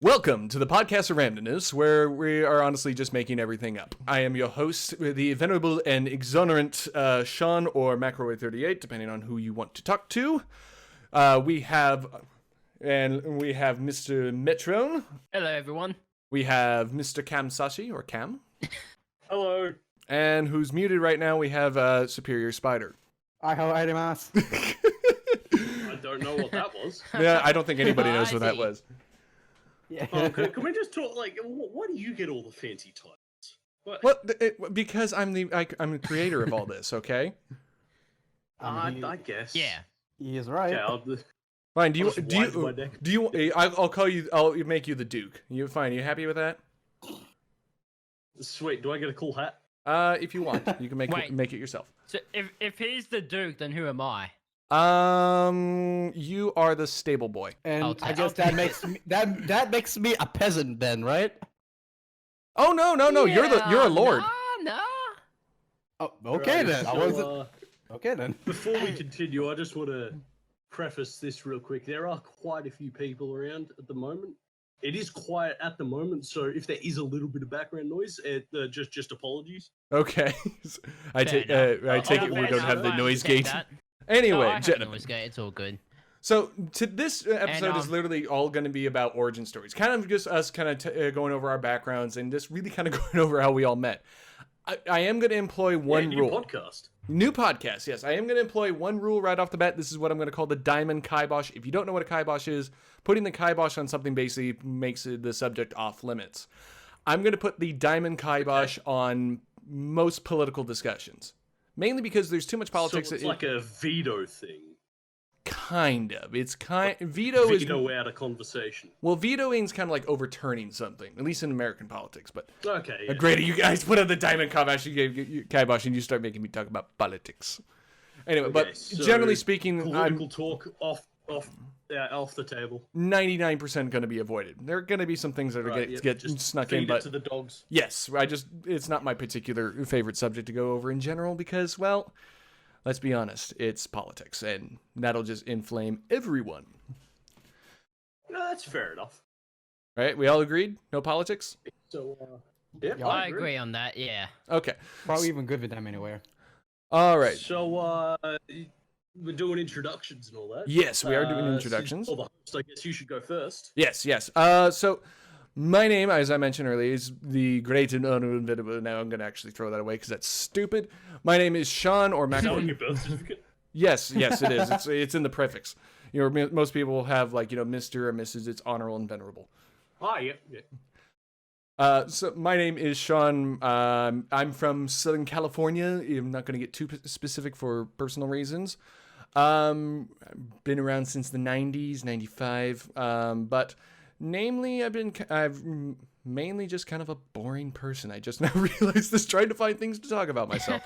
Welcome to the Podcast of Randomness, where we are honestly just making everything up. I am your host, the venerable and exonerant Sean or Macroid38, depending on who you want to talk to. We have Mr. Metrone. Hello, everyone. We have Mr. Cam Sashi, or Cam. Hello. And who's muted right now, we have SuperiorSpyder. I don't know what that was. Yeah, I don't think anybody knows what that was. Yeah. Oh, can we just talk, like, why do you get all the fancy titles? Well, because I'm the creator of all this, okay? I guess. Yeah. He is right. Yeah, Fine. I'll I'll call you. I'll make you the Duke. You fine? You happy with that? Sweet. Do I get a cool hat? If you want, you can make it yourself. So if he's the Duke, then who am I? You are the stable boy. And I guess that makes me a peasant then, right? Oh no! Yeah, You're a lord. No. Oh, okay Right, then. so, Okay then. Before we continue, I just want to preface this real quick. There are quite a few people around at the moment. It is quiet at the moment, so if there is a little bit of background noise, just apologies. Okay. I take it we don't have the noise gate. Anyway, gentlemen. It's all good. So this episode is literally all going to be about origin stories, kind of just us kind of going over our backgrounds and just really kind of going over how we all met. I am going to employ one rule. New podcast, yes. I am going to employ one rule right off the bat. This is what I'm going to call the diamond kibosh. If you don't know what a kibosh is, putting the kibosh on something basically makes the subject off limits. I'm going to put the diamond kibosh on most political discussions. Mainly because there's too much politics. So it's like a veto thing. Kind of. It's veto out a conversation. Well, vetoing is kind of like overturning something, at least in American politics. But okay, yeah. Great, you guys put on the diamond kibosh, kibosh, and you start making me talk about politics. Anyway, Okay, but so generally speaking, political talk off the table. 99% going to be avoided. There are going to be some things that are get snuck in, but to the dogs. Yes, it's not my particular favorite subject to go over in general because, well, let's be honest, it's politics, and that'll just inflame everyone. No, that's fair enough. Right? We all agreed? No politics? So, yeah, I agree on that. Yeah. Okay. Probably even good with them anywhere. All right. So, we're doing introductions and all that. Yes, we are doing introductions. For the host, I guess you should go first. Yes. So, my name, as I mentioned earlier, is the great and uninventable. Now I'm going to actually throw that away because that's stupid. My name is Sean or Mac. Is that on your birth certificate? Yes, it is. It's in the prefix. You know, most people will have Mr. or Mrs. It's honorable and venerable. Ah, yeah. So my name is Sean. I'm from Southern California. I'm not going to get too specific for personal reasons. Been around since the 90s, 95. But namely, I've mainly just kind of a boring person. I just now realized this, trying to find things to talk about myself.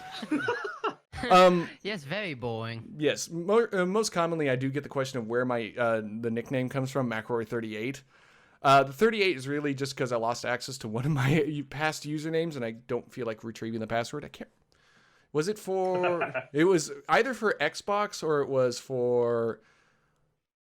Yes, very boring. Yes, most commonly I do get the question of where my the nickname comes from, Macroid38. The 38 is really just because I lost access to one of my past usernames and I don't feel like retrieving the password. I can't. Was it for? It was either for Xbox or it was for.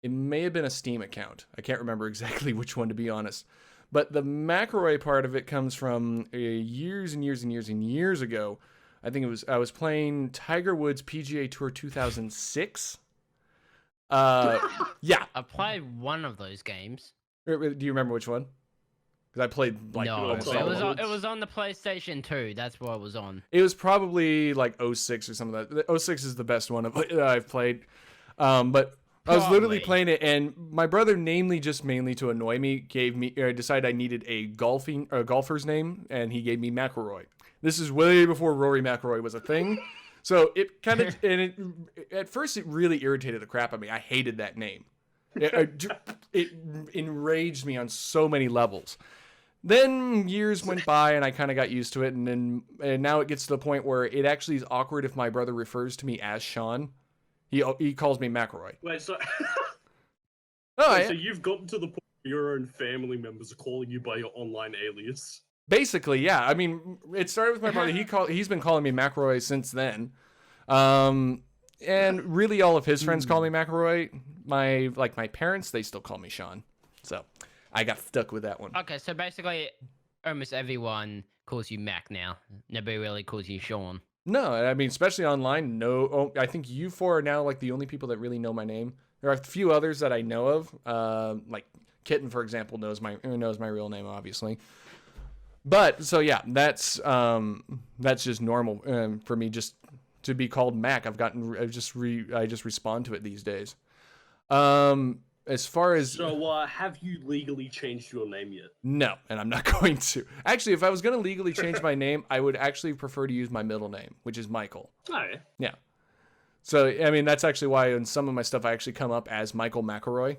It may have been a Steam account. I can't remember exactly which one, to be honest. But the McElroy part of it comes from years and years ago. I think I was playing Tiger Woods PGA Tour 2006. Yeah. I played one of those games. Do you remember which one? Because I played no, it was on the PlayStation 2. That's what it was on. It was probably like 06 or something. The 06 is the best one I've played. But I was literally playing it, and my brother, mainly to annoy me, decided I needed a golfer's name, and he gave me McElroy. This is way before Rory McIlroy was a thing. So it kind of, at first it really irritated the crap out of me. I hated that name. It enraged me on so many levels. Then years went by and I kind of got used to it, and now it gets to the point where it actually is awkward if my brother refers to me as Sean. He calls me McElroy. Wait, so so you've gotten to the point where your own family members are calling you by your online alias. Basically, yeah. I mean, it started with my brother. He's been calling me McElroy since then. And really all of his friends call me McElroy. My parents, they still call me Sean. So I got stuck with that one. Okay, so basically, almost everyone calls you Mac now. Nobody really calls you Sean. No, I mean, especially online. No, I think you four are now like the only people that really know my name. There are a few others that I know of, like Kitten, for example, knows my real name, obviously. But so yeah, that's just normal for me. Just to be called Mac, I just respond to it these days. As far as have you legally changed your name yet? No, and I'm not going to. Actually, if I was going to legally change my name, I would actually prefer to use my middle name, which is Michael. Oh, yeah. Yeah. So, I mean, that's actually why in some of my stuff I actually come up as Michael McElroy.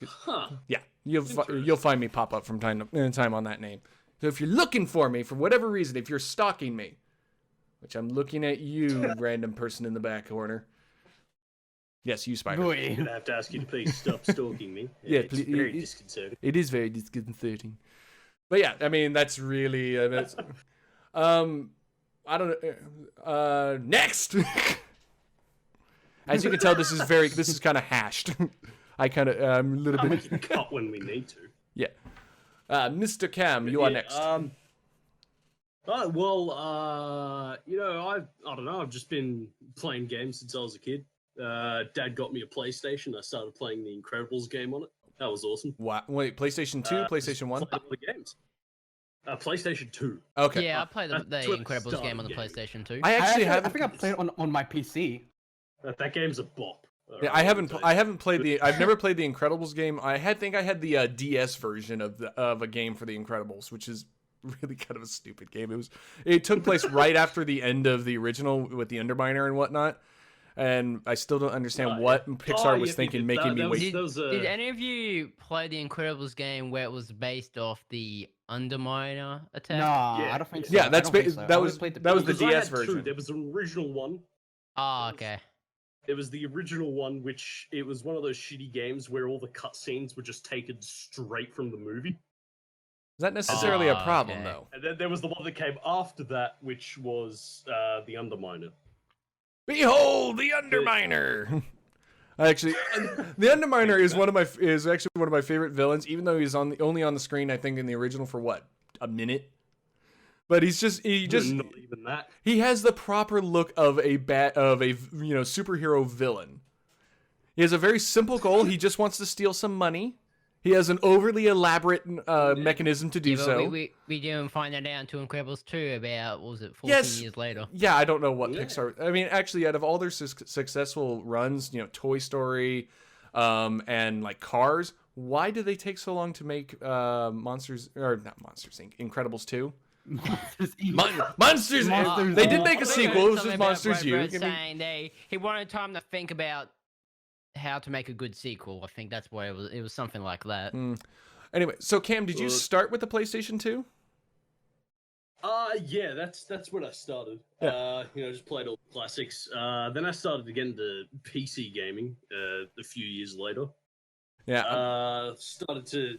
Huh. Yeah, you'll find me pop up from time to time on that name. So if you're looking for me for whatever reason, if you're stalking me, which I'm looking at you, random person in the back corner. Yes, you, Spyder. I'm gonna have to ask you to please stop stalking me. Yeah, it's very disconcerting. It is very disconcerting. But yeah, I mean that's really I don't know. Next. As you can tell, this is kind of hashed. I kind of I'm a little bit. We can cut when we need to. Yeah. Mr. Cam, you are next. Oh, well, I don't know. I've just been playing games since I was a kid. Dad got me a PlayStation. I started playing the Incredibles game on it. That was awesome. What? Wait, PlayStation 2, PlayStation 1? All the games. PlayStation 2. Okay. Yeah, I played the Incredibles game on the PlayStation 2. I think I played it on my PC. That game's a bop. Yeah, I've never played the Incredibles game. I think I had the DS version of a game for the Incredibles, which is really kind of a stupid game. It took place right after the end of the original with the Underminer and whatnot. And I still don't understand what Pixar was thinking, making me wait. Did any of you play the Incredibles game where it was based off the Underminer attack? No, Yeah. I don't think so. Yeah, that was played the Because I DS had two. version. There was an original one. Oh, okay. It was the original one, which it was one of those shitty games where all the cutscenes were just taken straight from the movie. Is that necessarily a problem, okay. though? And then there was the one that came after that, which was the Underminer. Behold the Underminer. Actually, the Underminer is actually one of my favorite villains, even though he's only on the screen. I think in the original for what, a minute. But he just Not even that. he has the proper look of a superhero villain. He has a very simple goal. He just wants to steal some money. He has an overly elaborate mechanism to do Yeah, but so. we didn't find that out until Incredibles 2 about, what was it, 14 years later? Yeah, I don't know what Pixar... I mean, actually, out of all their successful runs, Toy Story and, like, Cars, why did they take so long to make Monsters... Or, not Monsters, Inc., Incredibles 2? Monsters Inc. They did make a sequel. It was just Monsters U. Saying he wanted time to think about how to make a good sequel. I think that's why it was something like that. Anyway, so Cam, did you start with the PlayStation 2? Yeah, that's when I started. Yeah. Just played all the classics. Then I started to get into PC gaming a few years later. Yeah. Started to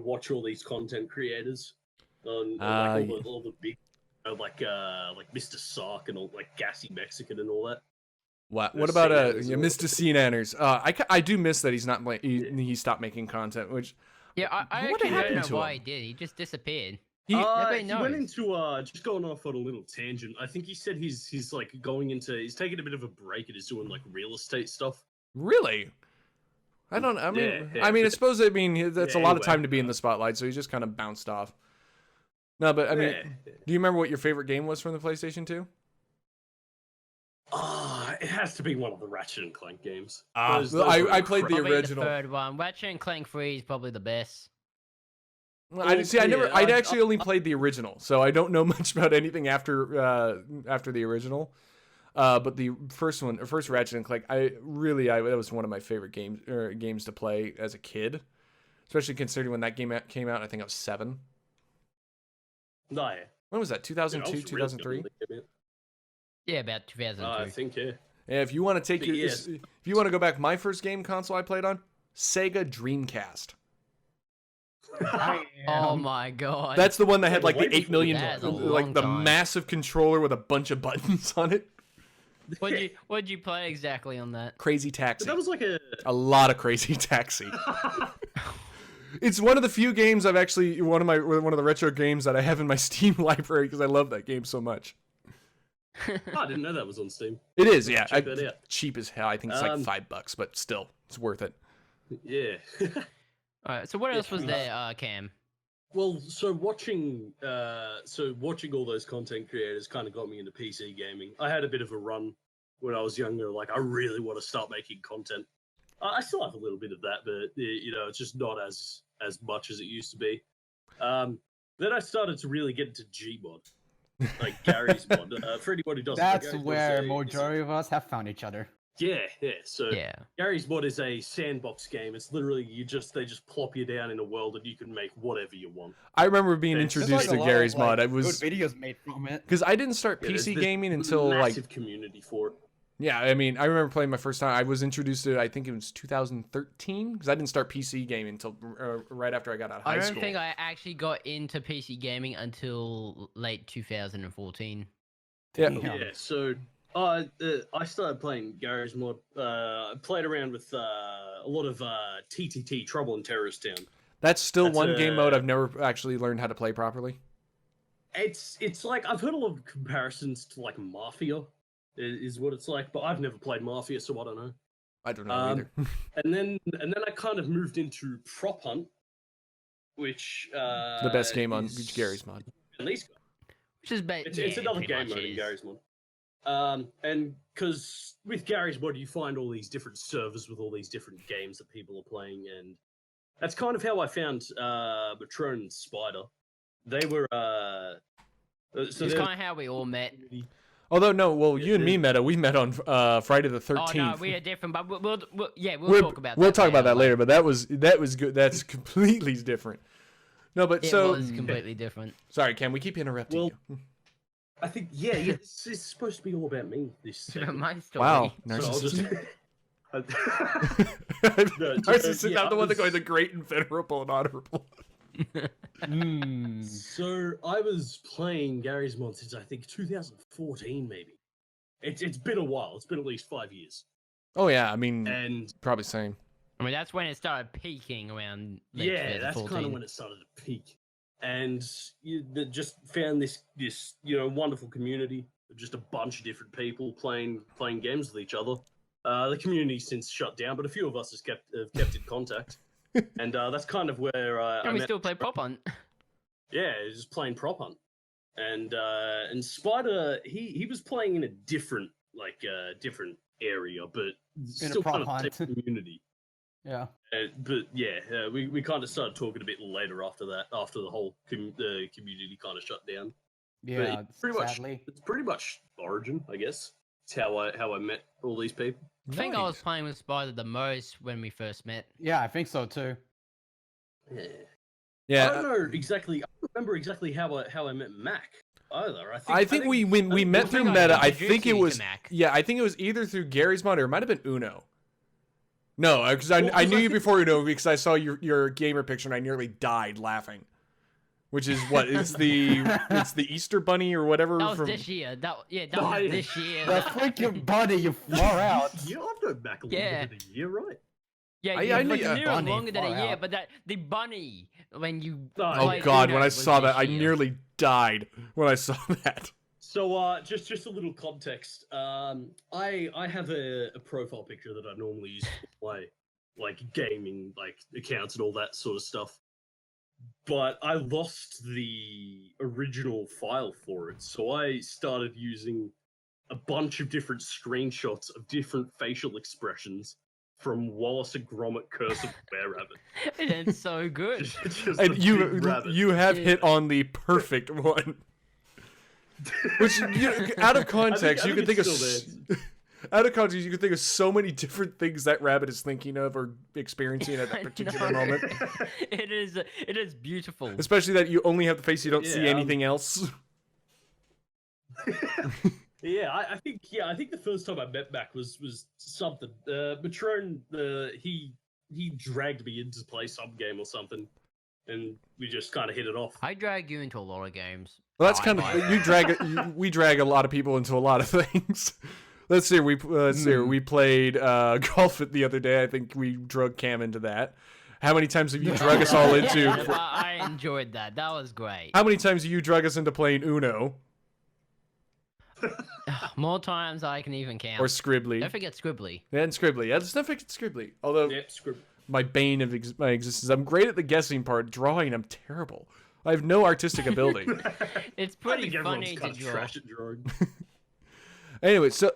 watch all these content creators on all the big, like Mr. Sark and all, like Gassy Mexican and all that. What about Mr. Cnanners? I do miss that he's not he stopped making content, which I actually don't know why he did. He just disappeared. He went into just going off on a little tangent. I think he said he's like he's taking a bit of a break and is doing like real estate stuff. Really? I don't. I mean, I suppose that's a lot of time to be in the spotlight, so he just kind of bounced off. No, but I mean, do you remember what your favorite game was from the PlayStation 2? It has to be one of the Ratchet and Clank games. I played the original. The third one. Ratchet and Clank 3 is probably the best. I actually only played the original, so I don't know much about anything after the original. But the first Ratchet and Clank, that was one of my favorite games to play as a kid, especially considering when that game came out. I think I was 7. No, yeah. When was that? 2002, 2003? Yeah, about 2002. I think, yeah. Yeah, if you want to if you want to go back, my first game console I played on, Sega Dreamcast. Oh my god. That's the one that had like the 8 million, That is a like long the time. massive controller with a bunch of buttons on it. What'd you play exactly on that? Crazy Taxi. That was like A lot of Crazy Taxi. It's one of the few games I've actually one of the retro games that I have in my Steam library because I love that game so much. Oh, I didn't know that was on Steam. It is, yeah. Check that out. Cheap as hell. I think it's like $5, but still, it's worth it. Yeah. All right. So what else was there, Cam? Well, so watching all those content creators kind of got me into PC gaming. I had a bit of a run when I was younger. Like, I really want to start making content. I still have a little bit of that, but it's just not as much as it used to be. Then I started to really get into Gmod, like Gary's mod. For anyone who doesn't, That's where majority of us have found each other. Yeah. So Yeah. Gary's mod is a sandbox game. It's literally they just plop you down in a world and you can make whatever you want. I remember being There's introduced There's to like a lot Gary's of, mod. like, I was good videos made from it. because I didn't start Yeah, PC there's gaming until like massive community for it. yeah. I mean, I remember playing my first time. I was introduced to it. I think it was 2013 because I didn't start PC gaming until right after I got out of high I school. don't think I actually got into PC gaming until late 2014. Yeah. Damn. Yeah, so I started playing Gary's mod. I played around with a lot of TTT, Trouble in Terrorist Town. That's still That's one game mode I've never actually learned how to play properly. It's like I've heard a lot of comparisons to like Mafia, is what it's like, but I've never played Mafia, so I don't know. I don't know either. And then I kind of moved into Prop Hunt, which The best game on is Gary's mod. at least Which is it's another game mode in Gary's mod. And because with Gary's mod, you find all these different servers with all these different games that people are playing, and that's kind of how I found Metrone and Spyder. They were It's kind of how we all met. Although no, well, you and me met. We met on Friday the 13th. Oh no, we are different, but we'll talk about that. We'll talk about that later. But that was good. That's completely different. No, but It so was completely different. sorry, Cam. We keep interrupting Well, you. I think this is supposed to be all about me. This About segment. my story. Wow, So I'll narcissist. just. Narcissist. yeah, I'm the I one that was- goes the great and venerable and honorable. So I was playing Gary's mod since I think 2014, maybe. It's been a while. It's been at least 5 years, Oh yeah, I mean, and probably same. I mean, that's when it started peaking around. Late yeah, that's 2014. kind of when it started to peak. And just found this wonderful community of just a bunch of different people playing games with each other. The community's since shut down, but a few of us have kept in contact, and that's kind of where I And we met still play Prop Hunt. Yeah, just playing Prop Hunt, and Spyder he was playing in a different area, but still prop kind of hunt. same community. Yeah. But yeah, we kind of started talking a bit later after that, after the whole community kind of shut down. Yeah. It's pretty much origin, I guess. It's how I met all these people. I think I was Nice. playing with Spyder the most when we first met. Yeah, I think so too. Yeah. Yeah, I don't know exactly. I don't remember exactly how I met Mac either. I think we met through think I Meta. I introduced think it you to was Mac. I think it was either through Gary's mod or it might have been Uno. No, because Well, I 'cause knew I you think- before Uno because I saw your gamer picture and I nearly died laughing. Which is what it's the Easter Bunny or whatever That was from this year. That Oh, was yeah. this year. The freaking bunny, you far out. Yeah, I've known Mac a little Yeah. bit of a year, right? Yeah, I you knew- knew it bunny longer than a far year, out. but the bunny when you. Oh, Oh played god, Uno when I was saw this that I year. nearly died when I saw that. So just a little context. I have a profile picture that I normally use for my gaming accounts and all that sort of stuff. But I lost the original file for it, so I started using a bunch of different screenshots of different facial expressions from Wallace and Gromit: Curse of the Bear Rabbit. It's so good. Just And a big rabbit. you have Yeah. hit on the perfect one. Which out of context, I you think could think of it's still out of context, you could think of so many different things that rabbit is thinking of or experiencing at that I particular know. moment. It is beautiful. Especially that you only have the face, you don't see Yeah, anything else. Yeah, I think the first time I met Mac was something. Metrone, he dragged me in to play some game or something, and we just kind of hit it off. I drag you into a lot of games. Well, that's Oh, kind I of we drag a lot of people into a lot of things. Let's see. We played golf the other day. I think we drug Cam into that. How many times have you drug us all into? I enjoyed that. That was great. How many times have you drug us into playing Uno More times I can even count. or Scribbly? Don't forget Scribbly. And Scribbly. Yeah, let's not forget Scribbly. Although Yep, script. my bane of my existence. I'm great at the guessing part. Drawing, I'm terrible. I have no artistic ability. It's I pretty think everyone's funny to kind of draw. trash at drawing. Anyway, so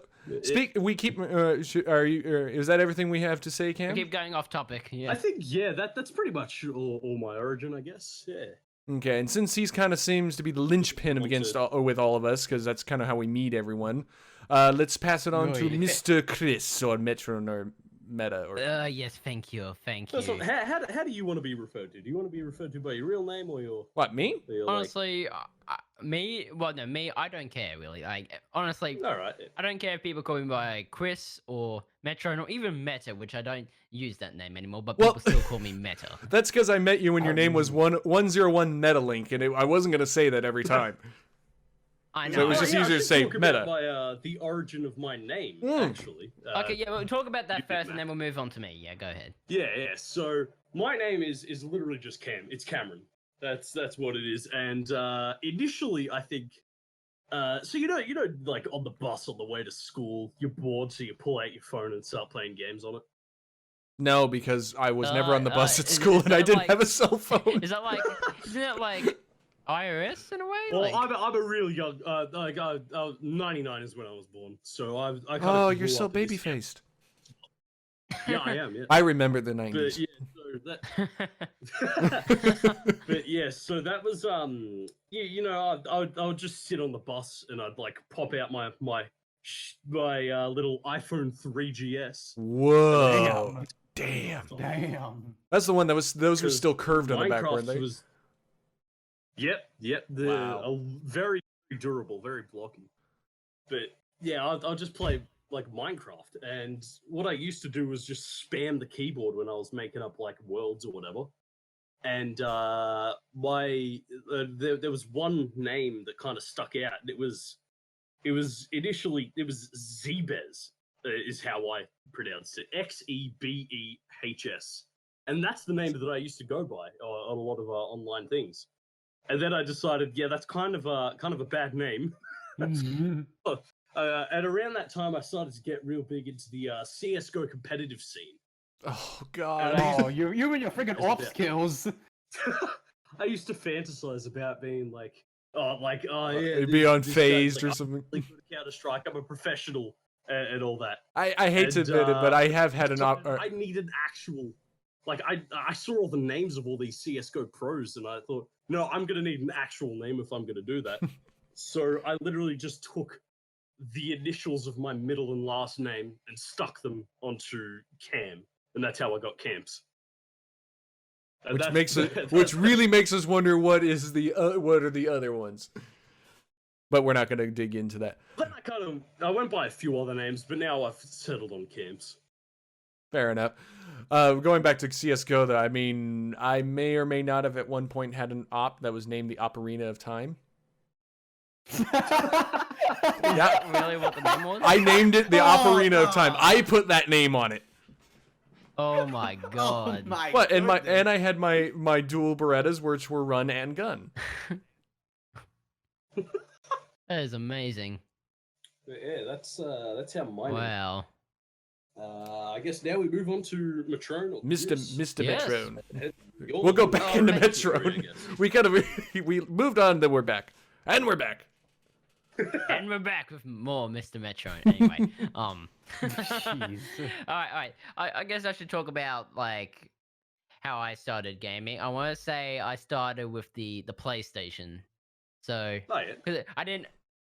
we keep. Are you? Is that everything we have to say, Cam? We keep going off topic. Yeah. I think that's pretty much all my origin, I guess. Yeah. Okay, and since he's kind of seems to be the linchpin against with all of us, because that's kind of how we meet everyone, let's pass it on to yeah. Mr. Chris or Metrone or Meta or. Yes, thank you. So, how do you want to be referred to? Do you want to be referred to by your real name or your? What, me? Or your Honestly, me. Well, no, me. I don't care really. Like, honestly, all right. I don't care if people call me by Chris or Metrone or even Meta, which I don't use that name anymore, but Well- people still call me Meta. That's because I met you when your name was 101 Metalink, and I wasn't gonna say that every time. I know. So it was just I easier to should say talk Meta. about the origin of my name, Mm. actually. Okay, yeah, we'll talk about that you first, did and then we'll move on to me. Yeah, go ahead. Yeah. So my name is literally just Cam. It's Cameron. That's what it is. And initially, I think. So you know, like on the bus on the way to school, you're bored, so you pull out your phone and start playing games on it. No, because I was never on the bus at is school, and I that didn't like- have a cell phone. Is that like? Isn't it like iOS in a way? Well, Like, I'm a real young. 99 is when I was born, so I kind Oh, of you're grew so up in this- baby faced. Yeah, I am. Yeah. I remember the But 90s. yeah, so that. But yeah, so that was I would just sit on the bus and I'd like pop out my little iPhone 3GS. Whoa. Damn. Damn. That's the one that was. Those were Because still curved on the back, weren't Minecraft they? was. Yep. Wow. Very durable, very blocky. But yeah, I'll just play like Minecraft, and what I used to do was just spam the keyboard when I was making up like worlds or whatever. And there was one name that kind of stuck out. And it was initially Zebez is how I pronounced it. Xebehs, and that's the name that I used to go by on a lot of online things. And then I decided, yeah, that's kind of a bad name. And around that time, I started to get real big into the CS:GO competitive scene. Oh God. Oh, you and your freaking Yeah. off skills. I used to fantasize about being like, yeah, It'd be on this guy's, Phased or I'm something. really good at Counter-Strike. I'm a professional and all that. I hate to And, admit it, but I have had an so op. I needed actual. Like I saw all the names of all these CS:GO pros, and I thought, no, I'm gonna need an actual name if I'm gonna do that. So I literally just took the initials of my middle and last name and stuck them onto Cam, and that's how I got Camps. And Which really makes us wonder what are the other ones. But we're not going to dig into that. Then I went by a few other names, but now I've settled on Camps. Fair enough. Going back to CS:GO, though, I mean, I may or may not have at one point had an op that was named the Ocarina of Time. yeah, really what the name was? I named it the Ocarina of Time. I put that name on it. Oh my god. Oh my What? And goodness. I had my dual Berettas, which were run and gun. That is amazing. But yeah, that's how mine. Wow. I guess now we move on to Metrone. Or Mr. Chris. Yes. Metrone. You're We'll go the- back oh, into thank you, I Metrone. guess. We kind of we moved on, then we're back, and we're back. And we're back with more Mr. Metrone. Anyway, Jeez. all right. I guess I should talk about like how I started gaming. I want to say I started with the PlayStation. So Oh yeah. 'cause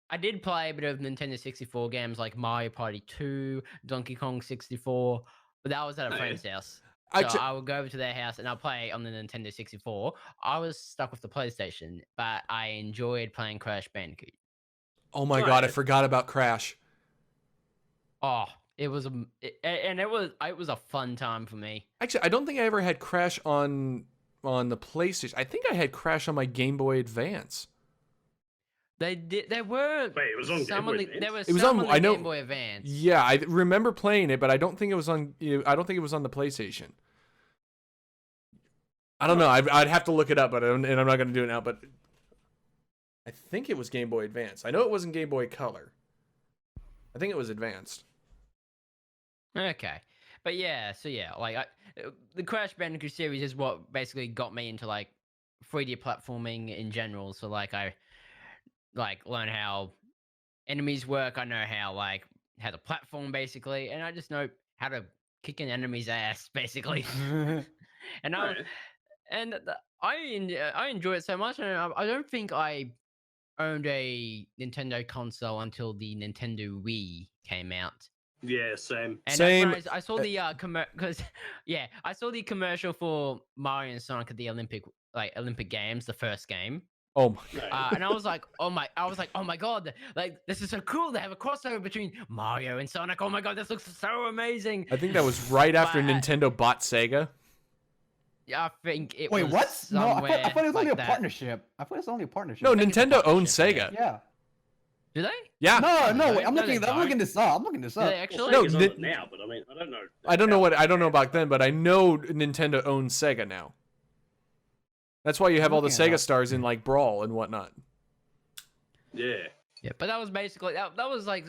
I did play a bit of Nintendo 64 games like Mario Party 2, Donkey Kong 64, but that was at a Oh, yeah. friend's house. I So I would go over to their house and I'll play on the Nintendo 64. I was stuck with the PlayStation, but I enjoyed playing Crash Bandicoot. Oh my Right. God, I forgot about Crash. Oh, it was it was a fun time for me. Actually, I don't think I ever had Crash on the PlayStation. I think I had Crash on my Game Boy Advance. They did. There were Wait, it was on Game some Boy on the. Advance? There was It was some on- on the I know- Game Boy Advance. Yeah, I remember playing it, but I don't think it was on. I don't think it was on the PlayStation. I don't know. I'd have to look it up, but and I'm not going to do it now. But I think it was Game Boy Advance. I know it wasn't Game Boy Color. I think it was Advanced. Okay, but yeah, so yeah, like the Crash Bandicoot series is what basically got me into like 3D platforming in general. So like I like learn how enemies work. I know how to platform basically, and I just know how to kick an enemy's ass basically. And I Right. and I enjoy it so much, and I don't think I owned a Nintendo console until the Nintendo Wii came out. Yeah, same. And Same. when I saw the because yeah, I saw the commercial for Mario and Sonic at the Olympic Games, the first game. Oh my! Right. And I was like, oh my god, like this is so cool. They have a crossover between Mario and Sonic. Oh my god, this looks so amazing. I think that was right after But- Nintendo bought Sega. Yeah, I think it Wait, was what? No, I somewhere thought it was only like a that. partnership. I thought it was only a partnership. No, think it's a Nintendo owned partnership, Sega. Yeah. Do they? Yeah. No, No, wait, I'm they looking don't. this up. I'm looking this Do up. they Well, actually? No, Sega's on Ni- it now, but I mean, I don't know. I don't know about then, but I know Nintendo owns Sega now. That's why you have all the Looking it Sega up. stars in like Brawl and whatnot. Yeah. Yeah, but that was basically that was like,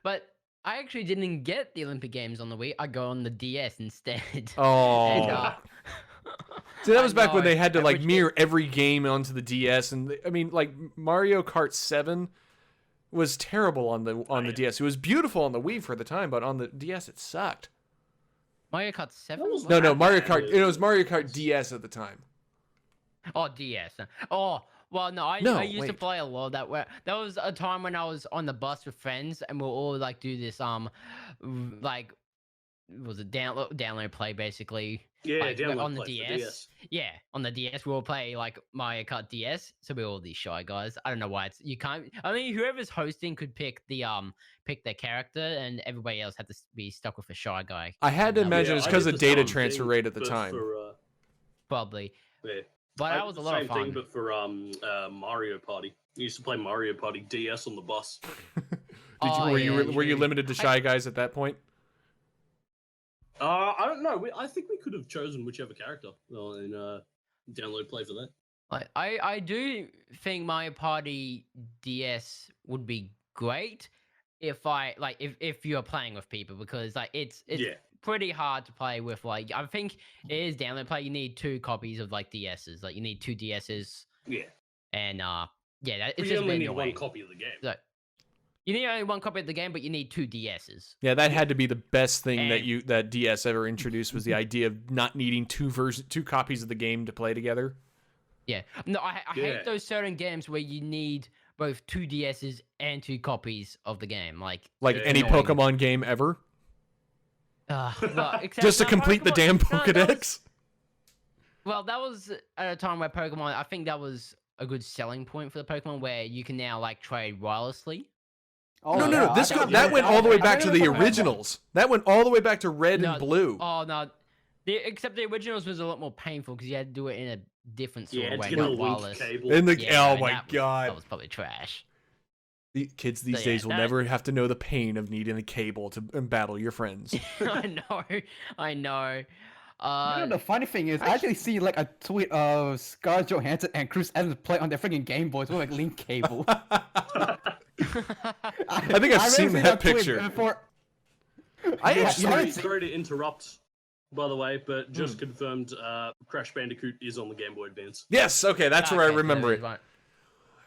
but I actually didn't get the Olympic Games on the Wii. I go on the DS instead. Oh. And, See, that I was back when know, they had to and like which- mirror every game onto the DS, and I mean, like Mario Kart 7 was terrible on the yeah. DS. It was beautiful on the Wii for the time, but on the DS it sucked. Mario Kart 7? was No, that Mario bad? Kart. It was Mario Kart DS at the time. Oh, DS. Oh, well, no, I No, used to wait. play a lot of that. Where there was a time when I was on the bus with friends, and we'll all like do this like was it download play basically. Yeah, Like, download on the play for DS. Yeah, on the DS we'll play like Mario Kart DS. So we're all these shy guys. I don't know why you can't. I mean, whoever's hosting could pick their character, and everybody else had to be stuck with a shy guy. I had to No, imagine Yeah, it's I because did of the data same transfer thing, rate at the but time. For, Probably, yeah. but I that was did a the lot same of fun. thing, but for Mario Party. I used to play Mario Party DS on the bus. Oh, Were yeah, you true. limited to shy guys at that point? I don't know. I think we could have chosen whichever character in download play for that. Like, I do think Mario Party DS would be great if you're playing with people, because like it's Yeah. pretty hard to play with. Like, I think it is download play. You need 2 copies of like DSs. Like you need 2 DSs, Yeah. and yeah, it's You just only really need one annoying. copy of the game. So, you need only 1 copy of the game, but you need 2 DSs. Yeah, that had to be the best thing And- that DS ever introduced, was the idea of not needing 2 copies of the game to play together. Yeah, no, I Yeah. hate those certain games where you need both 2 DSs and 2 copies of the game. Like, Like Yeah, any annoying. Pokemon game ever, well, except just to no, complete the Pokemon- damn no, that was- Pokedex. Well, that was at a time where Pokemon. I think that was a good selling point for the Pokemon, where you can now like trade wirelessly. Oh, No, yeah, This I got- that went all the way I back to remember the Pokemon. originals. That went all the way back to Red No, and Blue. Oh no, except the originals was a lot more painful because you had to do it in a different sort Yeah, of it's way, getting a not link wireless. cable. In the Yeah, oh and my that god, was probably trash. the kids these yeah, days will that- never have to know the pain of needing a cable to battle your friends. I know. You know, the funny thing is, I actually see like a tweet of Scarlett Johansson and Chris Evans play on their freaking Game Boys with like link cable. I think I've seen that tweet picture. before. I Yeah, actually, you haven't Sorry to interrupt, by the way, but just confirmed Crash Bandicoot is on the Game Boy Advance. yes, okay, that's where I Okay, so remember it it. was-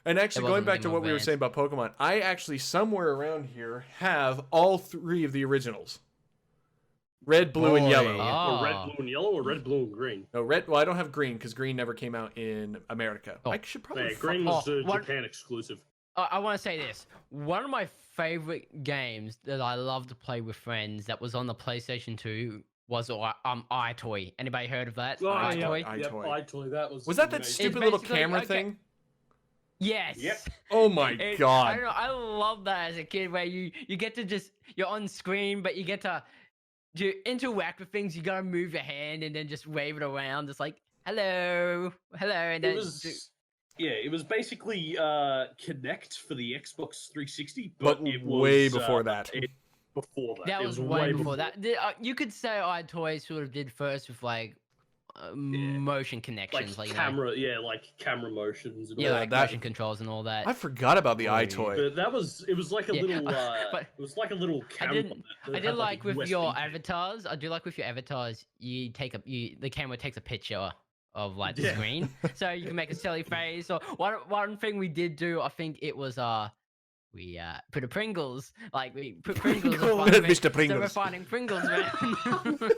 And actually, It going wasn't back Game to Boy what we were Advance. saying about Pokemon, I actually somewhere around here have all 3 of the originals: Red, Blue, and Boy. Yellow. Or red, Oh. blue, and yellow, or red, blue, and green. No, red. Well, I don't have green because green never came out in America. Oh. I should probably. Yeah, green was what- Japan exclusive. I want to say this. One of my favorite games that I love to play with friends that was on the PlayStation 2 was iToy. Anybody heard of that? Oh, yeah, iToy? yep, iToy. iToy. That was. Was that amazing. stupid little basically- camera okay. thing? Yes. Yep. Oh my I don't god! know. I love that as a kid, where you get to just you're on screen, but you get to interact with things. You gotta move your hand and then just wave it around. It's like hello, and It then was. Yeah, it was basically Kinect for the Xbox 360, But it way was, before that. Before that. That It was way before that. You could say iToys sort of did first with like motion connections, Like like camera, like camera motions and yeah, all like that- motion controls and all that. I forgot about the Oh, iToy. But it was like a Yeah, little, but it was like a little camera. I did like with your avatars. I do like with your avatars. The camera takes a picture of like the Yeah. screen, so you can make a silly face. Or one thing we did do, I think it was we put a Pringles, like we put Pringles in front of it. Mr. So we're Pringles. finding Pringles, man.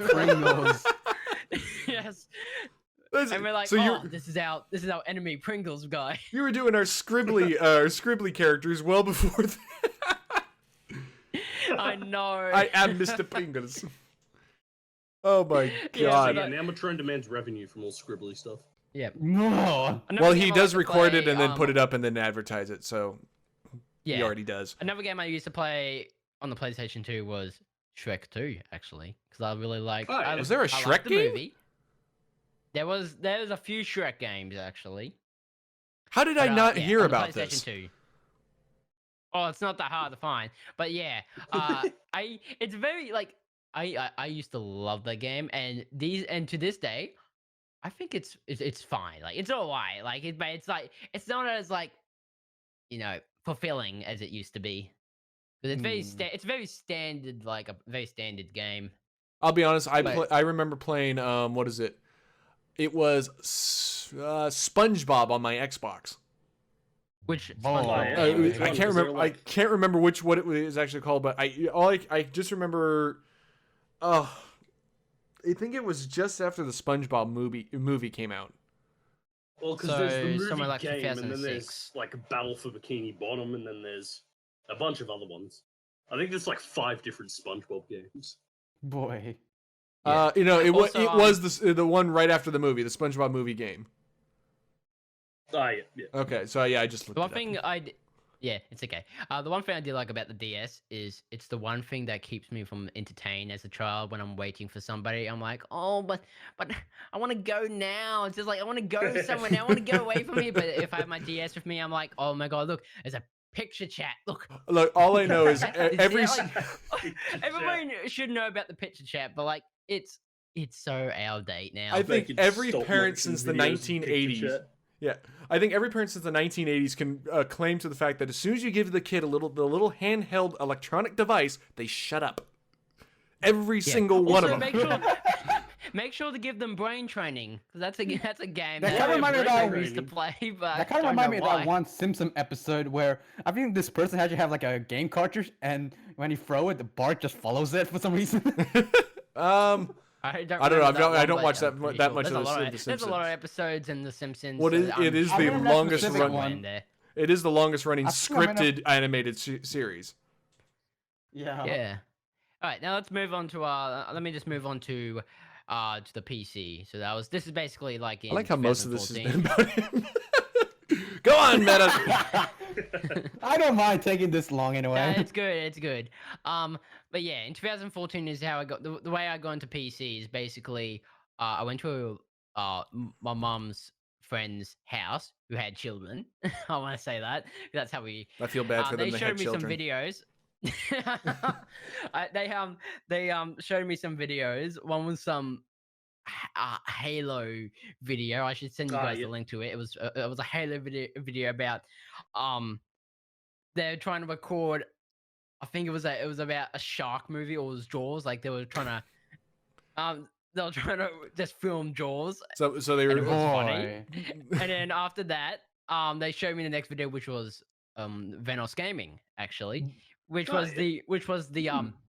Pringles. Yes. That's- And we're like, so oh, this is our enemy Pringles guy. you were doing our scribbly characters well before that. I know. I am Mr. Pringles. Oh my Yeah, god. Yeah, now Metrone demands revenue from all scribbly stuff. Yeah. No. Another Well, game he I does like to record it play, and then put it up and then advertise it, so he Yeah. already does. Another game I used to play on the PlayStation 2 was Shrek 2, actually, because I really like. Oh, yeah. Was there a I Shrek liked the game? movie. There was a few Shrek games actually. How did But, I not yeah, hear on the about PlayStation this? 2. Oh, it's not that hard to find, but yeah, it's very like I used to love that game, and to this day, I think it's fine. Like it's alright. Like but it's like it's not as like fulfilling as it used to be. 'Cause it's very it's very standard, like a very standard game. I'll be honest. But- I remember playing. What is it? It was SpongeBob on my Xbox. Which Oh, SpongeBob yeah. game? Which I one? can't Was there, remember. I like- can't remember what it was actually called, but I just remember. I think it was just after the SpongeBob movie came out. Well, because So, there's the movie somewhere like game, and then 2006. there's like a Battle for Bikini Bottom, and then there's a bunch of other ones. I think there's like 5 different SpongeBob games. Boy. Yeah. It Also, was the one right after the movie, the SpongeBob movie game. Ah, yeah. Okay, so yeah, I just looked The one it up. thing yeah, it's okay. The one thing I did like about the DS is it's the one thing that keeps me from entertained as a child when I'm waiting for somebody. I'm like, oh, but I want to go now. It's just like I want to go somewhere now. I want to go away from here. But if I have my DS with me, I'm like, oh my god, look, there's a picture chat. Look, Look, all I know is It's- every. yeah, like, everyone should know about the picture chat, but like it's so out of date now. I think Making every stop parent motion since the videos and picture 1980s. chat. Yeah, I think every parent since the 1980s can claim to the fact that as soon as you give the kid the little handheld electronic device, they shut up. Every single one of Also, them. make sure to give them brain training, because that's a game That that kinda reminded me of I that- used to play. But That kind of don't reminded know me of why. that one Simpson episode where I think this person actually have like a game cartridge, and when you throw it, the Bart just follows it for some reason. I don't I don't know, remember I one, don't but watch I'm pretty that sure. much There's of a lot The There's a Simpsons. lot of episodes in The Simpsons. What is so it is I the remember that longest specific run. one. there. It is the longest running I think I might have- scripted animated series. Yeah. Yeah. All right, now let's move on to let me just move on to the PC. So this is basically like in I like how most of this has 2014. been about him. Go on, Meta. I don't mind taking this long Yeah, anyway. it's good. It's good. But yeah, in 2014 is how I got the way I got into PC is basically I went to my mom's friend's house who had children. I want to say that that's how we. I feel bad for them. They They showed had me children. some videos. They showed me some videos. One was some Halo video. I should send you Ah, guys yeah. the link to it. It was a Halo video about they're trying to record. I think it was about a shark movie or it was Jaws. Like they were trying to just film Jaws. So they And it were. was funny. Boy. And then after that, they showed me the next video, which was Venos Gaming actually, which was the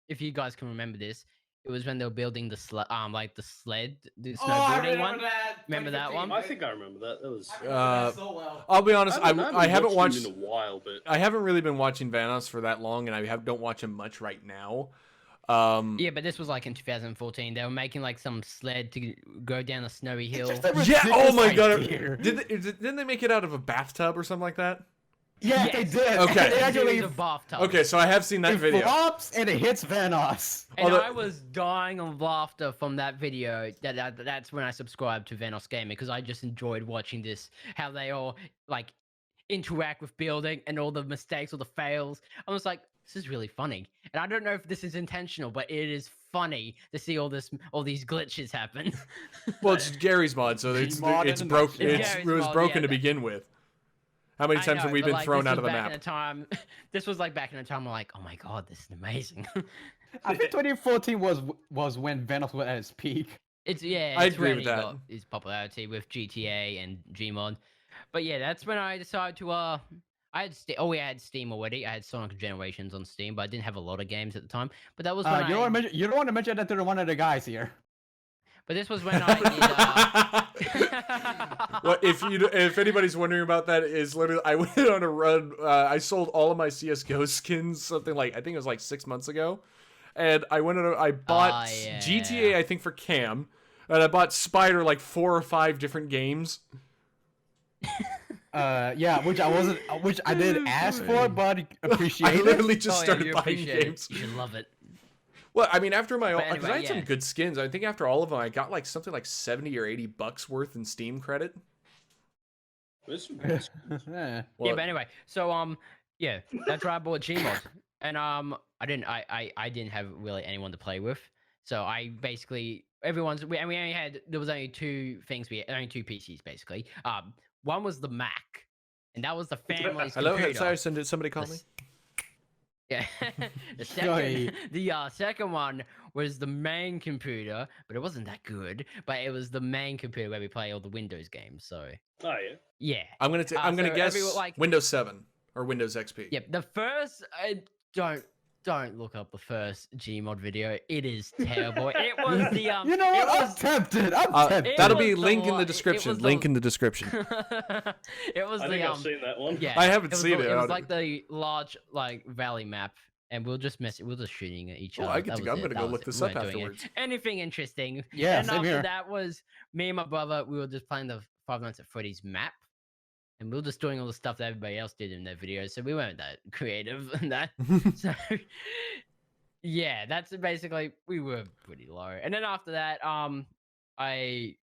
if you guys can remember this, it was when they were building the sled, the snowboarding one. Remember that one? I think I remember that. That was. so well. I'll be honest. haven't I haven't watched. him in a while, but I haven't really been watching Vanos for that long, and I don't watch him much right now. Yeah, but this was like in 2014. They were making like some sled to go down a snowy hill. Yeah. Oh my god. Idea. Didn't they make it out of a bathtub or something like that? Yeah, they did. Okay. They actually Series of bathtub. Okay, so I have seen that it video. flops and it hits Vanoss. And Although- I was dying of laughter from that video. That's when I subscribed to Vanoss Gaming because I just enjoyed watching this. How they all like interact with building and all the mistakes, all the fails. I was like, this is really funny. And I don't know if this is intentional, but it is funny to see all these glitches happen. Well, it's Gary's mod, so it's Mod it's in a broken. nutshell. It was mod, broken yeah, to begin with. How many times have we been thrown out of the map? This was like back in the time. I'm like, oh my god, this is amazing. I think 2014 was when Vanoss was at its peak. It's I it's agree when with he that. got his popularity with GTA and Gmod. But yeah, that's when I decided to I had I had Steam already. I had Sonic Generations on Steam, but I didn't have a lot of games at the time. But that was when You don't want to mention that to one of the guys here. But this was when I did. Well, if anybody's wondering about that, is literally I went on a run. I sold all of my CS:GO skins, something like I think it was like 6 months ago, and I bought GTA I think for Cam, and I bought Spyder like 4 or 5 different games. Yeah, which I did ask for, but I appreciate literally it. just started buying games. You should love it. Well, I mean, after my, But because I had anyway, some yeah. good skins. I think after all of them, I got like something like $70 or $80 worth in Steam credit. This is- Yeah. Well, Yeah, but anyway, so yeah, that's why I bought Gmod, and I didn't have really anyone to play with, so I basically we only had there was only two PCs basically. One was the Mac, and that was the family's hello, computer. sorry, somebody call me. Yeah, the Sorry. second one was the main computer, but it wasn't that good. But it was the main computer where we play all the Windows games. So Oh yeah. yeah, I'm gonna so guess like Windows 7 or Windows XP. yep. The first don't look up the first Gmod video. It is terrible. It was the You know what? I'm tempted. I'm tempted. it That'll was be the link in lo- the it description. was Link the- in the description. It was I the think I've seen that one. yeah. I haven't was seen the- it. It was like the large like valley map, and we're just shooting at each Oh, other. I get That to go. was I'm it. gonna That go was look it. this We up weren't doing afterwards. anything interesting. Yeah, and same after here. that was me and my brother. We were just playing the Five Nights at Freddy's map, and we were just doing all the stuff that everybody else did in their videos. So we weren't that creative in that. So yeah, that's basically we were pretty low. And then after that, I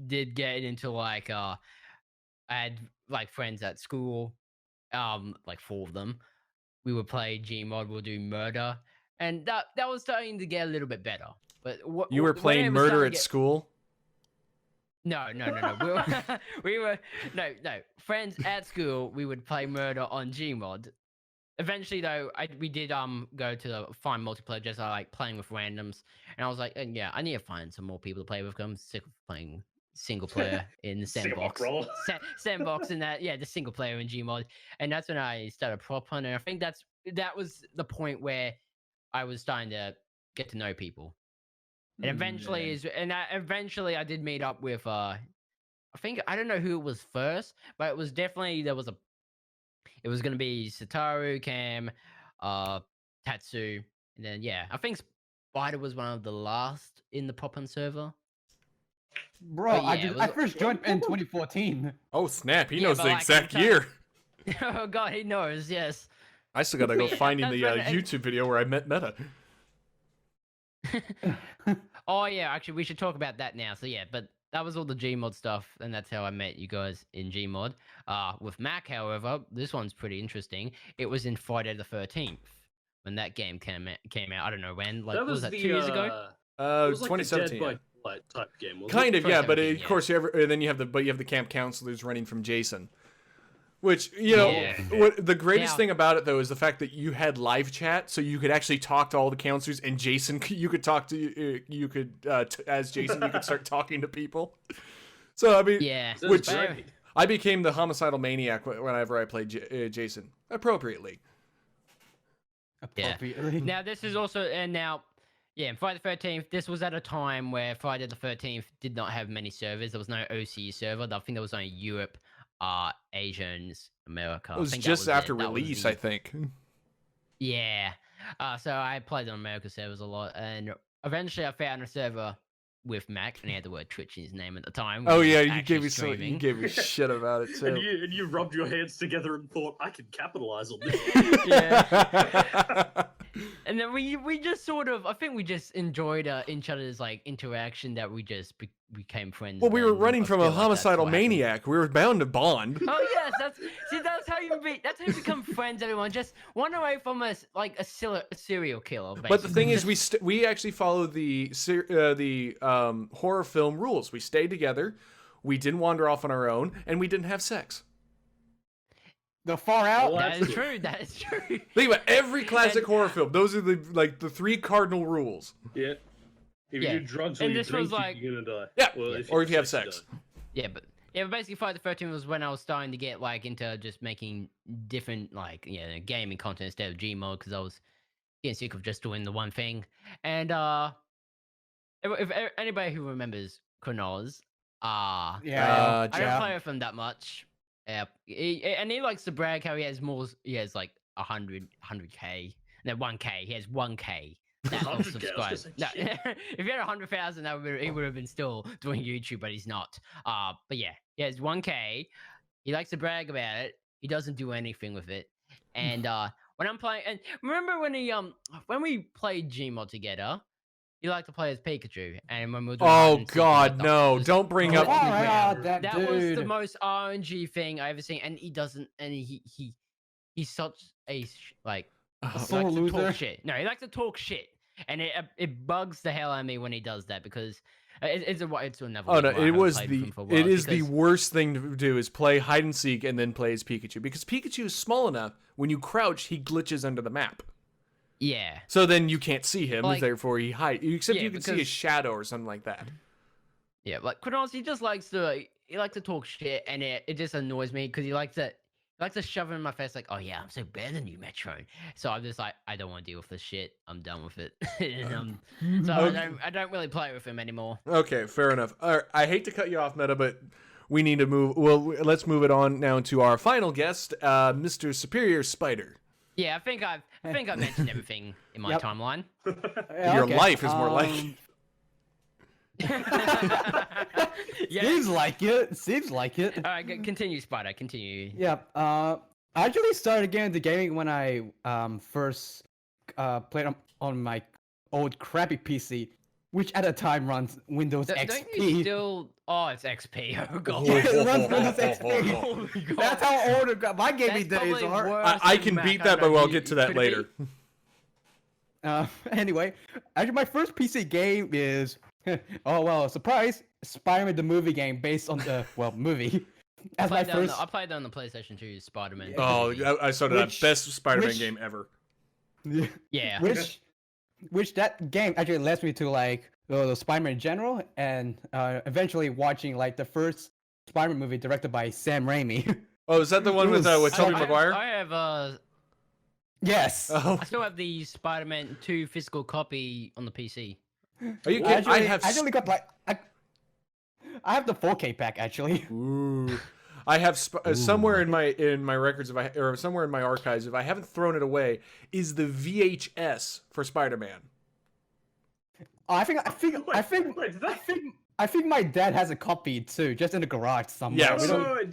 did get into like I had like friends at school, like 4 of them. We would play Gmod, we'll do murder, and that was starting to get a little bit better. But You were playing murder at school. No. We were no friends at school. We would play murder on Gmod. Eventually, though, we did go to find multiplayer, just like playing with randoms, and I was like, yeah, I need to find some more people to play with. I'm sick of playing single player in the sandbox. Sandbox and that, the single player in Gmod, and that's when I started prop hunting. I think that was the point where I was starting to get to know people, and eventually I did meet up with I think I don't know who it was first, but it was definitely it was gonna be Sataru, Cam, Tatsu, and then I think Spyder was one of the last in the prop hunt server. Bro, But yeah, I first joined in 2014. Oh snap! He Yeah, knows but the like, exact I'm trying- year. Oh god, he knows. Yes. I still gotta go Yeah, finding the that's when YouTube video where I met Meta. Oh yeah, actually, we should talk about that now. So yeah, but that was all the Gmod stuff, and that's how I met you guys in Gmod. With Mac, however, this one's pretty interesting. It was in Friday the 13th when that game came out. I don't know when. Like, That was was that the 2 years ago? it was like 2017. the Dead by Daylight type game. Wasn't Kind it? of, yeah, but 2017, of yeah. course, then you have the camp counselors running from Jason, which know, Yeah. what the greatest Now- thing about it though is the fact that you had live chat, so you could actually talk to all the counselors, and Jason, you could talk to as Jason, you could start talking to people. So I mean, Yeah. This is Which- great. I became the homicidal maniac whenever I played Jason appropriately. Yeah. Appropriately. Now this is also Friday the 13th. This was at a time where Friday the 13th did not have many servers. There was no OCE server. I think there was only Europe, Asians, America. It was I think just that was after it. That was release, the- I think. Yeah. So I played on America servers a lot, and eventually I found a server with Mac, and he had the word Twitch in his name at the time. Oh when he yeah, was you actually gave me streaming. you gave me shit about it And too. you rubbed your hands together and thought, I can capitalize on this. Yeah. And then we just sort of, I think we just enjoyed each other's like interaction, that we just became friends. Well, we were then. running I from a feel like that's homicidal what happened. maniac. We were bound to bond. Oh yes, that's how you become friends. Everyone just one away from a serial killer. Basically. But the thing is, we actually followed the horror film rules. We stayed together, we didn't wander off on our own, and we didn't have sex. The Far Out. Well, that is true. That is true. Think about every classic And- horror film. Those are the 3 cardinal rules. Yeah. If Yeah. you do drugs or And you this was drink, like- you're gonna die. Yeah, Well, or if you have sex, sex. die. But basically, Friday the 13th was when I was starting to get like into just making different gaming content instead of Gmod, because I was getting sick of just doing the one thing. And if anybody who remembers Chronoz, Yeah. I don't yeah. play with him that much. Yeah, he likes to brag how he has more. He has like 100k, no 1k. He has 1k. That 100K, I was subscribers. gonna No, say, if he had 100,000, he would have been still doing YouTube, but he's not. But yeah, he has 1k. He likes to brag about it. He doesn't do anything with it. And when I'm playing, and remember when we played Gmod together, he liked to play as Pikachu, and when we were doing hide Oh and seek, God, he no! was- Don't bring Oh, up. Far man. Out, that that dude. was the most RNG thing I ever seen, and he doesn't, and he's such a he Sore likes to loser. talk shit. No, he likes to talk shit, and it bugs the hell out of me when he does that, because it's another. Oh league no! where I It haven't was played the with him for a while, it is the because- worst thing to do is play hide and seek and then play as Pikachu, because Pikachu is small enough. When you crouch, he glitches under the map. Yeah. So then you can't see him, Like- therefore he hides. Except Yeah, you can see because- his shadow or something like that. Yeah, like Kronos, he just likes to talk shit, and it just annoys me because he likes to shove it in my face like, oh yeah, I'm so better than you, Metrone. So I'm just like, I don't want to deal with this shit. I'm done with it. And, so I don't really play with him anymore. Okay, fair enough. All right, I hate to cut you off, Meta, but we need to move. Well, let's move it on now to our final guest, Mr. SuperiorSpyder. Yeah, I think I've mentioned everything in my Yep. timeline. Yeah, Your okay. life is more like. Yeah. Seems like it. Seems like it. All right, continue, Spyder. Continue. Yeah. I actually started getting into gaming when I first played on my old crappy PC, which at the time runs Windows Don't XP. you still? Oh, it's XP. Oh god. Yeah, it runs Windows XP. Oh my god. That's how old my gaming That's days probably are. worse I than can Mac. beat I that, don't but know, we'll you- get to that could it later. be? Anyway, actually, my first PC game is oh well, surprise! Spider-Man the movie game based on the movie. As my first. I played that on the PlayStation 2, Spider-Man. Oh, I saw that Which- best Spider-Man which- game ever. Yeah. which that game actually led me to like the Spider-Man in general, and eventually watching like the first Spider-Man movie directed by Sam Raimi. Oh, is that the one It with was Tobey so- Maguire? I have Yes. Oh, I still have the Spider-Man 2 physical copy on the PC. are you kidding? Actually, I have. I actually got like I have the 4K pack actually. Ooh. I have somewhere in my records, or somewhere in my archives, if I haven't thrown it away, is the VHS for Spider-Man. I think I think my dad has a copy too, just in the garage somewhere. Yeah, We so- don't-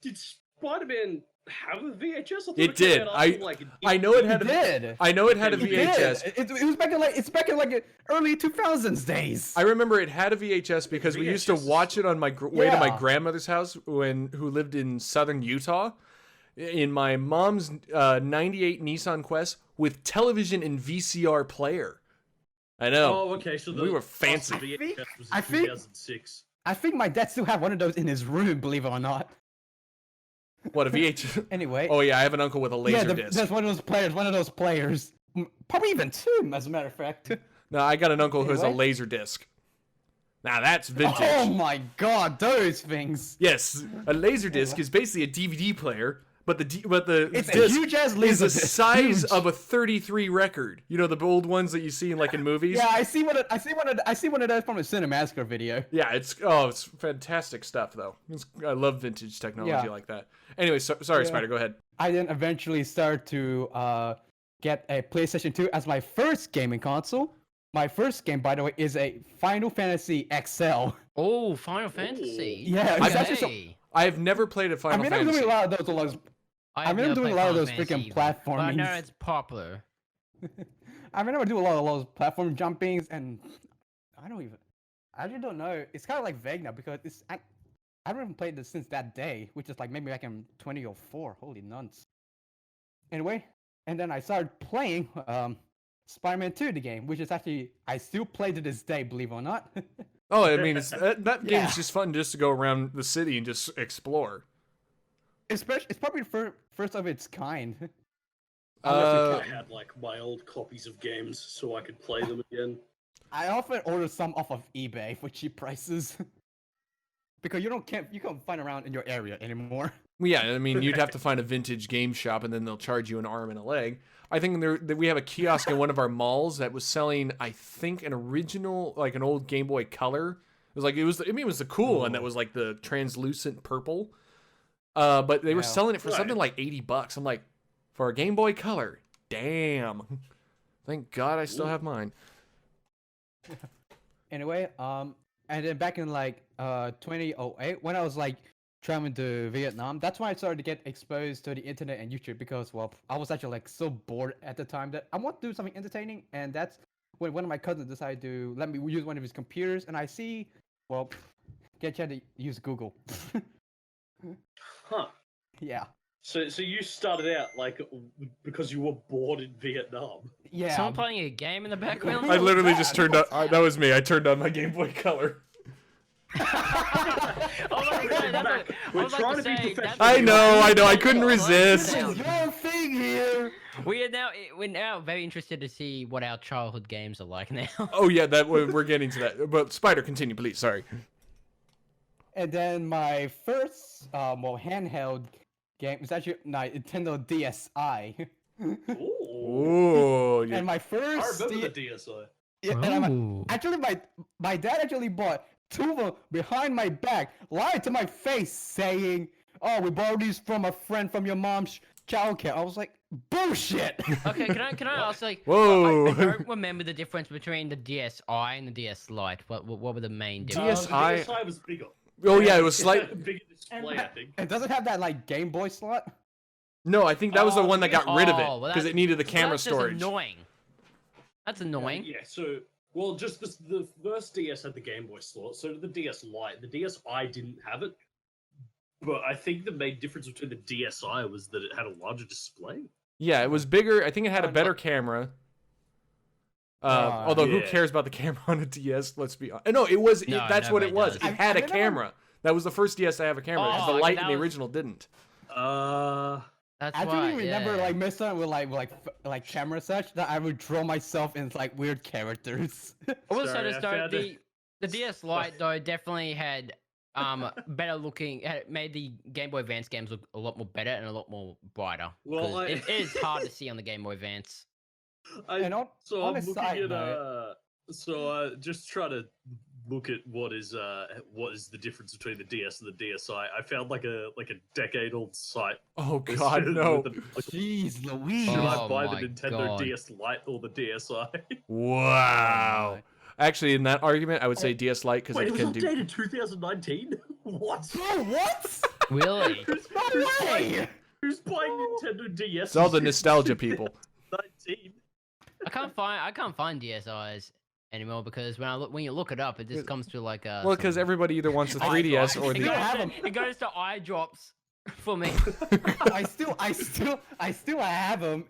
Did Spider-Man have a VHS? I thought It came did. out after, like, I know it He had. did. I know it had a It VHS. did. It was back in like early 2000s days. I remember it had a VHS because we used to VHS. watch it on my way to my Yeah. grandmother's house who lived in southern Utah, in my mom's '98 Nissan Quest with television and VCR player. I know. Oh, okay. So We were fancy. VHS was I think- 2006. I think my dad still have one of those in his room, believe it or not. What a VHS! Anyway. Oh yeah, I have an uncle with a laser disc. That's one of those players. One of those players. Probably even two, as a matter of fact. No, I got an uncle who has a Anyway. laser disc. Now that's vintage. Oh my god, those things. Yes, a laser disc is basically a DVD player, but the It's a disc huge ass is laser the disc. size Huge. of a 33 record. You know the old ones that you see in like in movies. Yeah, I see one of those from a Cinemassacre video. Yeah, it's fantastic stuff though. I love vintage technology Yeah. like that. Anyway, sorry, Yeah. Spider, go ahead. I then eventually started to get a PlayStation 2 as my first gaming console. my first game, by the way, is a Final Fantasy XL. Oh, Final Fantasy. Yeah, it's actually so- Okay. I've never played a I Final mean, I'm Fantasy. doing a lot of those. I I have mean, I'm never doing a played lot of Final those Fantasy freaking either, but I know platformings. it's popular. I mean, I do a lot of those platform jumpings, and I really don't know. It's kind of like vague now because I haven't even played this since that day, which is like maybe back in 2004. Holy nuns. Anyway, and then I started playing Spider-Man 2, the game, which is actually I still play to this day, believe it or not. Oh, I mean, that Yeah. game's just fun just to go around the city and just explore. It's probably the first of its kind. I had like my old copies of games so I could play them again. I often order some off of eBay for cheap prices. Because you can't find around in your area anymore. Yeah, I mean, you'd have to find a vintage game shop, and then they'll charge you an arm and a leg. I think that we have a kiosk in one of our malls that was selling, I think, an original, like an old Game Boy Color. It was the cool one that was like the translucent purple. But they were selling it for something like $80. I'm like, for a Game Boy Color, damn. Thank God I still have mine. Anyway, and then back in like 2008, when I was like traveling to Vietnam, that's when I started to get exposed to the internet and YouTube because, well, I was actually like so bored at the time that I want to do something entertaining, and that's when one of my cousins decided to let me use one of his computers, and I see, well, get you to use Google. Huh. Yeah. So you started out like because you were bored in Vietnam. Yeah. Someone playing a game in the background? I literally just turned on, that was me, I turned on my Game Boy Color. We're trying to be professional. I know, I couldn't resist. This is your thing here. We're now very interested to see what our childhood games are like now. Oh yeah, we're getting to that. But Spyder, continue, please. Sorry. And then my first handheld game is actually Nintendo DSi. Ooh. Ooh. And my I first remember the DSi. Yeah, and Ooh. actually, my dad actually bought two of them behind my back, lied to my face, saying, "Oh, we borrowed these from a friend from your mom's childcare." I was like, "Bullshit!" Okay, can I ask like? Whoa. I don't remember the difference between the DSi and the DS Lite. What were the main differences? DSi The DSi was bigger. Oh yeah, it was It slight. had a bigger display, I think. It doesn't have that like Game Boy slot. No, I think that was the one that got rid of it Oh, well, because it needed the So camera that's just storage. annoying. That's annoying. Yeah, so just the first DS had the Game Boy slot, so did the DS Lite. The DSi didn't have it, but I think the main difference between the DSi was that it had a larger display. Yeah, it was bigger. I think it had a better camera. Although who Yeah. cares about the camera on a DS? Let's be honest. No, it was. No, That's what it nobody was. does. It had a I remember- camera. That was the first DS to have a camera. Because Oh, the okay, Lite that and the was- original didn't. That's I do right. remember yeah. like messing up with like camera such that I would draw myself in like weird characters. Also, Sorry, I just though, found it. the DS Lite though definitely had better looking. Made the Game Boy Advance games look a lot more better and a lot more brighter. Well, 'Cause it is hard to see on the Game Boy Advance. And on I'm a looking side at note, just try to look at what is the difference between the DS and the DSi. I found like a decade-old site. Oh God, no! jeez Louise. Should I Oh buy the my Nintendo God. DS Lite or the DSi? Wow. Actually, in that argument, I would say DS Lite because Wait, it it was can do. updated 2019. What? Bro, what? Really? No way! Who's buying Nintendo DS? It's all the nostalgia people. 19. I can't find DSIs anymore because when you look it up, it just comes to like a. Well, because everybody either wants the 3DS or it the. goes, have to, 'em. it goes to eye drops for me. I still have them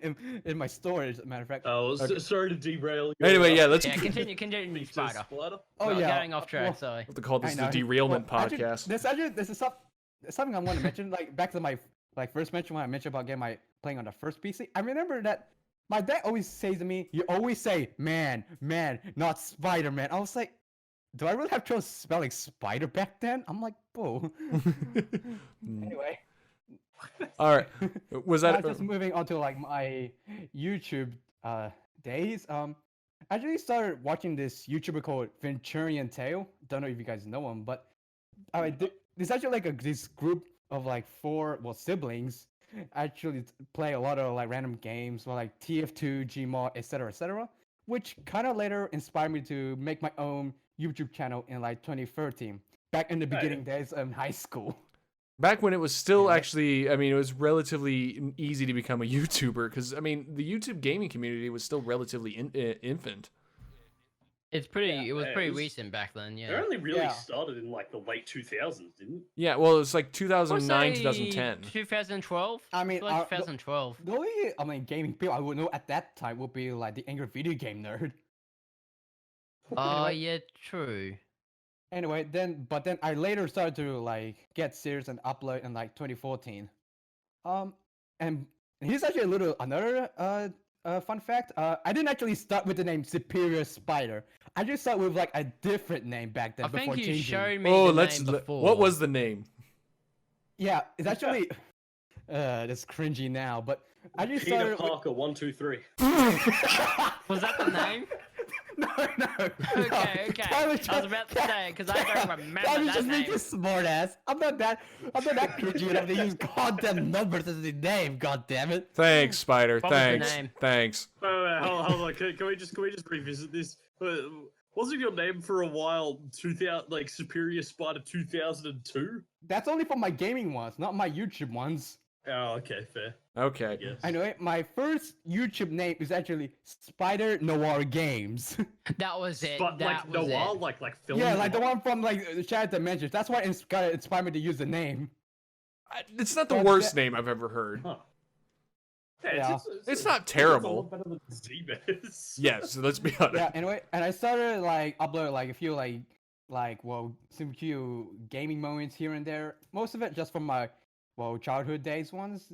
in my storage. As a matter of fact. Oh, sorry to derail. Anyway, yeah, let's Yeah, continue, Spider. Spider. Oh Well, yeah. getting off track. Sorry. have to call this I the know. derailment Well, actually, podcast. This is something I want to mention. Like back to my first mention when I mentioned about getting my playing on the first PC. I remember that my dad always says to me, "You always say man, not Spider-Man." I was like, "Do I really have trouble spelling spider back then?" I'm like, "Boo." Anyway, All right. Was that? just moving on to like my YouTube days. I actually started watching this YouTuber called Venturian Tale. Don't know if you guys know him, but there's actually like this group of like four siblings actually play a lot of like random games, like TF2, Gmod, etc., etc. which kind of later inspired me to make my own YouTube channel in like 2013, back in the beginning days of high school. Back when it was still Yeah. actually, I mean, it was relatively easy to become a YouTuber because, I mean, the YouTube gaming community was still relatively infant. It's pretty. Yeah, it was it pretty was- recent back then. It Yeah. only really Yeah. started in like the late 2000s, didn't it? Yeah, well, it's like I'll 2009, say 2010. 2012. I mean, feel like 2012. The only gaming people I would know at that time would be like the angry video game nerd. Oh Anyway. yeah, true. Anyway, but then I later started to like get serious and upload in like 2014. And here's actually another fun fact. I didn't actually start with the name SuperiorSpyder. I just started with like a different name back then I before think you changing. showed me Oh, the name before. what was the name? Yeah, it's actually that's cringy now, but I just Peter started. Parker 123. Was that the name? No. Okay, okay. I was about to say because I don't remember That that just name. make you smart ass. I'm not that cringy enough to use goddamn numbers as the name. God damn it. Thanks, Spider. What was the Thanks. name? Thanks. Wait, hold on. Can we just revisit this? Wasn't your name for a while 2000 like Superior Spider 2002? That's only for my gaming ones, not my YouTube ones. Oh, okay, fair. I Okay. guess. I know it. My first YouTube name is actually Spider Noir Games. That was it. But that like was noir, it. like film. Yeah, like the noir? one from like Shattered Dimensions. That's why it got inspired me to use the name. It's not the But worst that- name I've ever heard. Huh. Yeah. It's not It's a terrible. lot better than Z-Bears. Yes, let's be honest. Yeah. Anyway, and I started like upload like a few some few gaming moments here and there. Most of it just from my childhood days ones.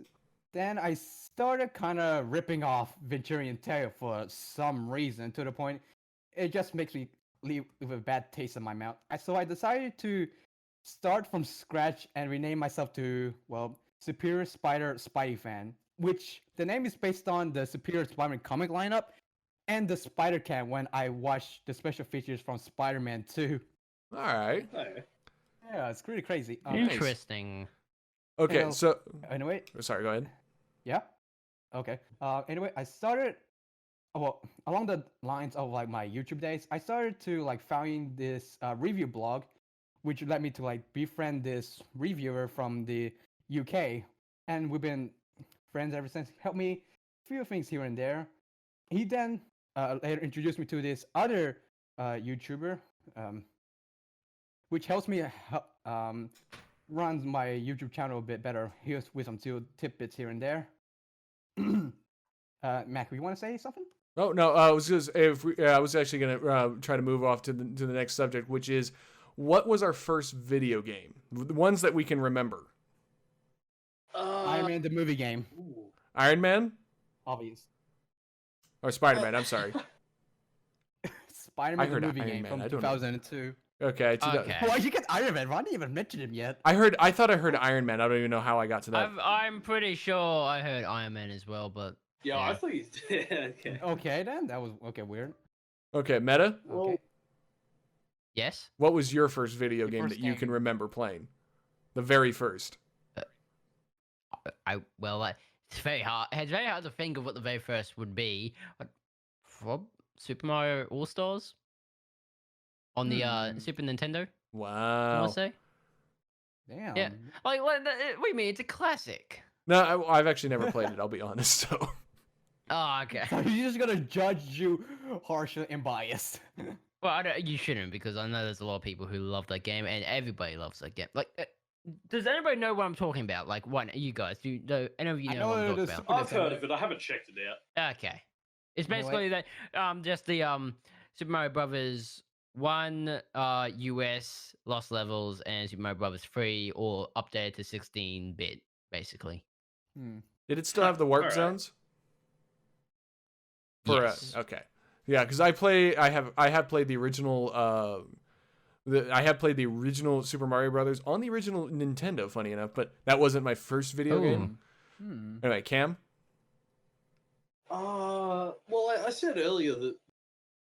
Then I started kind of ripping off Venturian Tail for some reason, to the point it just makes me leave with a bad taste in my mouth. So I decided to start from scratch and rename myself to Superior Spider Spidey Fan, which the name is based on the Superior Spider-Man comic lineup and the Spider Cam when I watched the special features from Spider-Man 2. All right. Hey. Yeah, it's pretty crazy. Interesting. Okay, know- so Anyway, sorry, go ahead. yeah. Okay. Anyway, I started along the lines of like my YouTube days. I started to like found this review blog, which led me to like befriend this reviewer from the UK, and we've been friends ever since. Helped me a few things here and there. He then later introduced me to this other YouTuber, which helps me runs my YouTube channel a bit better. Here's with some tidbits here and there. Mac, you want to say something? Oh no, I was just I was actually gonna try to move off to the next subject, which is what was our first video game? The ones that we can remember. Iron Man the movie game, Ooh. Iron Man obvious. or Spider Man? I'm sorry. Spider-Man the heard movie Iron game Man, from I don't know. 2002. Okay. Okay. Why you get Iron Man? I didn't even mention him yet. I thought I heard Iron Man. I don't even know how I got to that. I'm pretty sure I heard Iron Man as well, but Yeah, Yeah. I thought you did. Okay. Okay, then that was weird. Okay, Meta. Well, Okay. yes. What was your first video Your game first that you game. can remember playing? The very first. It's very hard. It's very hard to think of what the very first would be. Super Mario All Stars on the Super Nintendo. I Wow. want to say. Damn. Yeah. Like, what do you mean? It's a classic. No, I've actually never played it. I'll be honest. So. Oh, okay. So he's just gonna judge you harshly and biased. Well, you shouldn't, because I know there's a lot of people who love that game, and everybody loves that game. Like, does anybody know what I'm talking about? Like, one, you guys, do any of you I know what I'm know talking the about? Super I've heard Nintendo. of it. I haven't checked it out. Okay. It's Anyway. basically that just the Super Mario Brothers 1 US Lost Levels and Super Mario Brothers 3 all updated to 16-bit basically. Did it still have the warp Alright. zones? Yes. Okay. Yeah, because I have played the original. I have played the original Super Mario Brothers on the original Nintendo. Funny enough, but that wasn't my first video game. Anyway, Cam. Well, I said earlier that.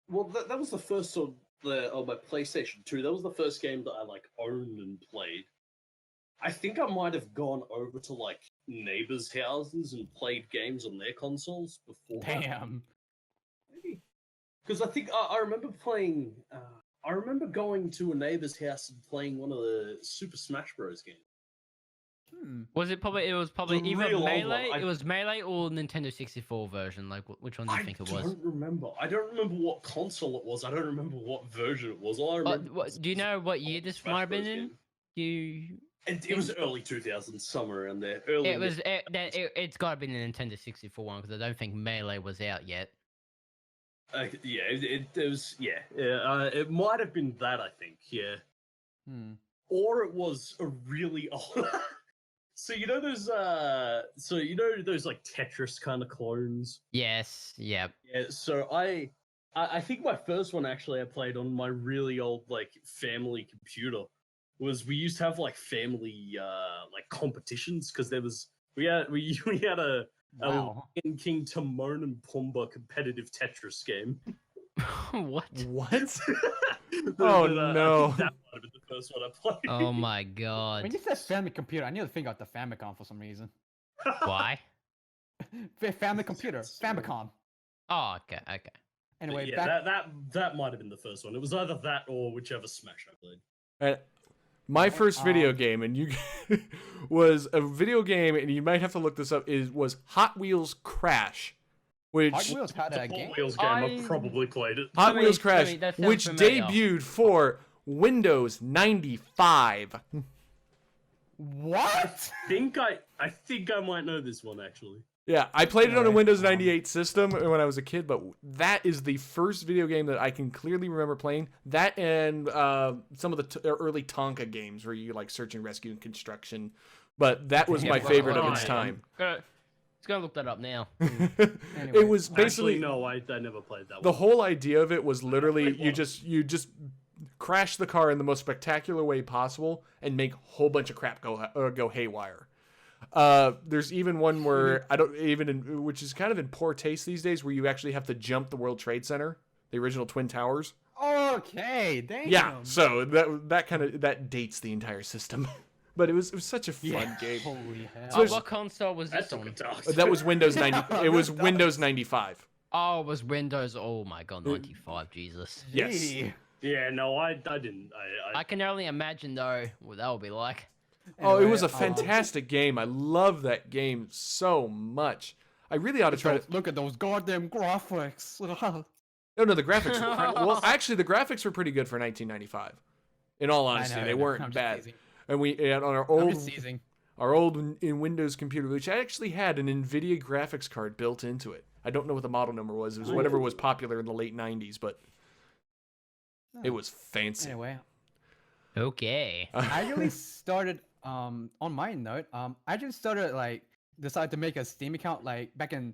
Well, that was the first on my PlayStation 2. That was the first game that I like owned and played. I think I might have gone over to like neighbors' houses and played games on their consoles before. that. Damn. Maybe. Because I think I remember playing. I remember going to a neighbor's house and playing one of the Super Smash Bros. Games. Was it probably? It was probably The either real old one. Melee. It was Melee or Nintendo 64 version. Like, which one do you think it was? I don't remember. I don't remember what console it was. I don't remember what version it was. All I remember. Do you know what year this Smash might have been Bros. in? game. Do you? It was early 2000s, somewhere around there. Early. It was. It's got to be the Nintendo 64 one because I don't think Melee was out yet. Yeah, it was. Yeah, it might have been that. I think. Yeah. Or it was a really old. So you know those like Tetris kind of clones. Yes. Yep. Yeah. So I think my first one actually I played on my really old like family computer. We used to have like family like competitions because we had a Wow. Lion King Timon and Pumbaa competitive Tetris game. What? What? But, Oh, I no. think that might have been the first one I played. Oh my god. When you said family computer, I knew to think out the Famicom for some reason. Why? Family computer, Famicom. Oh, okay. Okay. Anyway, yeah, that might have been the first one. It was either that or whichever Smash I played. And my first video game, and you was a video game, and you might have to look this up. Was Hot Wheels Crash, which Hot Wheels had a Hot game. Wheels game. I probably played it. Hot Wait, Wheels Crash, wait, that sounds which familiar. debuted for Windows 95. What? I think I might know this one actually. Yeah, I played it on a Anyway, Windows 98 system when I was a kid, but that is the first video game that I can clearly remember playing. That and some of the early Tonka games where you like search and rescue and construction. But that was my favorite of its time. Let's go look that up now. It was basically Actually, no, I never played that the one. whole idea of it was literally Wait, you just crash the car in the most spectacular way possible and make a whole bunch of crap go haywire. There's even one where which is kind of in poor taste these days, where you actually have to jump the World Trade Center, the original Twin Towers. Okay, damn. Yeah, so that dates the entire system, but it was such a fun game. Holy hell. So What console was That this took a on? dark That was Windows 90. It was That Windows 95. Oh, it was Windows. Oh my god, 95. Jesus. Yes. Gee. Yeah, no, I didn't. I can only imagine though what that would be like. Oh, it Anyway, was a fantastic game. I love that game so much. I really ought to try to. Look at those goddamn graphics. No, the graphics were well, actually, the graphics were pretty good for 1995. In all honesty, they weren't bad. And we on our old in Windows computer, which I actually had an NVIDIA graphics card built into it. I don't know what the model number was. It was whatever was popular in the late 90s, but it was fancy. Anyway, Okay. I really started on my note. I just started decided to make a Steam account back in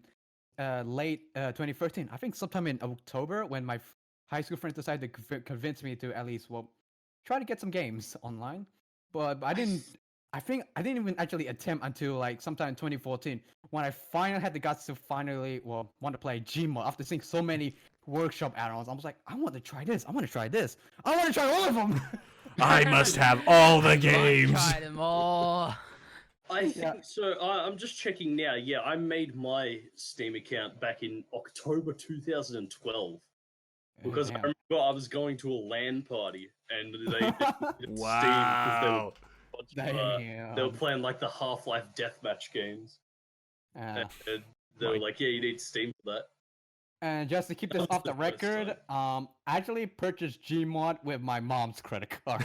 late 2013. I think sometime in October when my high school friends decided to convince me to at least try to get some games online. But I didn't. I think I didn't even actually attempt until sometime in 2014 when I finally had the guts to finally want to play Gmod after seeing so many workshop add-ons. I was like, I want to try this. I want to try this. I want to try all of them. I must have all the games. Try them all. I think so. I'm just checking now. Yeah, I made my Steam account back in October 2012 because I Damn. remember I was going to a LAN party and they did Wow. Steam because they were playing the Half-Life deathmatch games. And they were like, "Yeah, you need Steam for that." And just to keep this off the record, I actually purchased Gmod with my mom's credit card.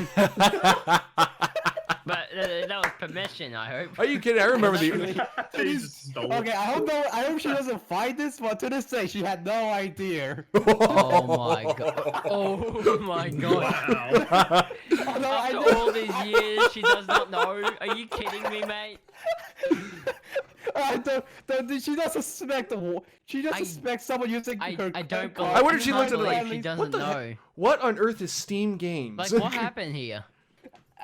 But that was permission, I hope. Are you kidding? I remember the. He just stole it. Okay, I hope she doesn't find this, but to this day, she had no idea. Oh my god. Oh my god. Wow. Although I After all these years, she does not know. Are you kidding me, mate? She doesn't suspect she just suspects someone using her I don't credit believe. card. I wonder if she looked at it believe like, she what doesn't the know. heck? What on earth is Steam Games? Like, what happened here?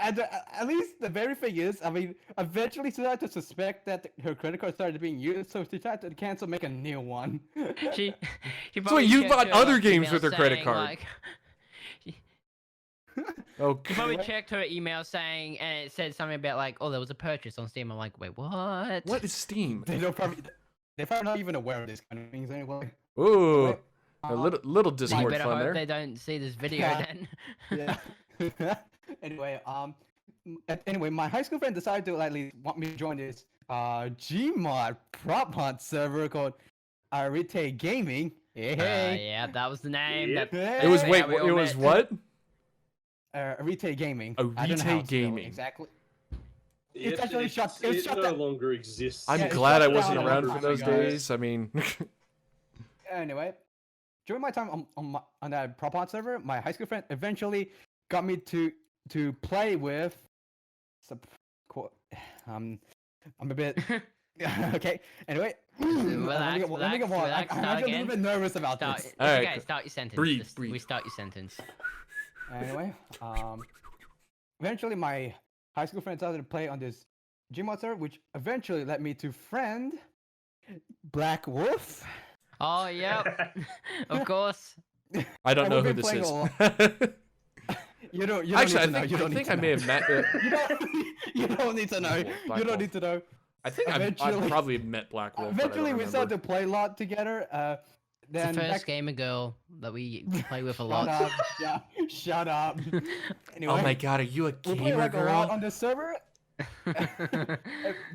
And at least the very thing is, I mean, eventually she started to suspect that her credit card started being used, so she decided to cancel, make a new one. She So probably you checked bought her, other like, games email with her credit saying, card. like- Okay. She probably checked her email saying, and it said something about like, oh, there was a purchase on Steam. I'm like, wait, what? What is Steam? They're probably not even aware of these kind of things anyway. Ooh. A little You Discord better fun hope there. they don't see this video Yeah. then. Yeah. Anyway, anyway, my high school friend decided to like want me to join this Gmod prop hunt server called Arite Gaming. Hey. Yeah, that was the name. Yep. That, It was that's wait, how we all it was met. what? Arite Gaming. I don't know how Arite it's spelled Gaming. Exactly. Yep, actually shut- it was it shut no down. longer exists. I'm Yeah, it's glad I shut wasn't down a around long for time those ago. days. I mean, Anyway, during my time on that prop hunt server, my high school friend eventually got me to play with. I'm a bit. Okay. Anyway, Relax, let me get more. relax, I'm start actually a again. little bit nervous about Start, this. it's Alright, okay, cool. start your sentence. Breathe, Just breathe. restart your sentence. Anyway, eventually my high school friend started to play on this Gmod server, which eventually led me to friend Black Wolf. Oh, yep. Of course. I don't And know we've who been this playing is. You don't Actually, need to know. You don't I need think to I know. may have met. You don't need to know. Black You don't Wolf. need to know. I think I've Eventually- probably met Black Wolf. but I don't Eventually, we started to remember. play a lot together. It's Then the first back- gamer girl that we play with a Shut lot. up! Yeah, shut up. Anyway, Oh my god, are you a we played gamer like a lot girl? on the server.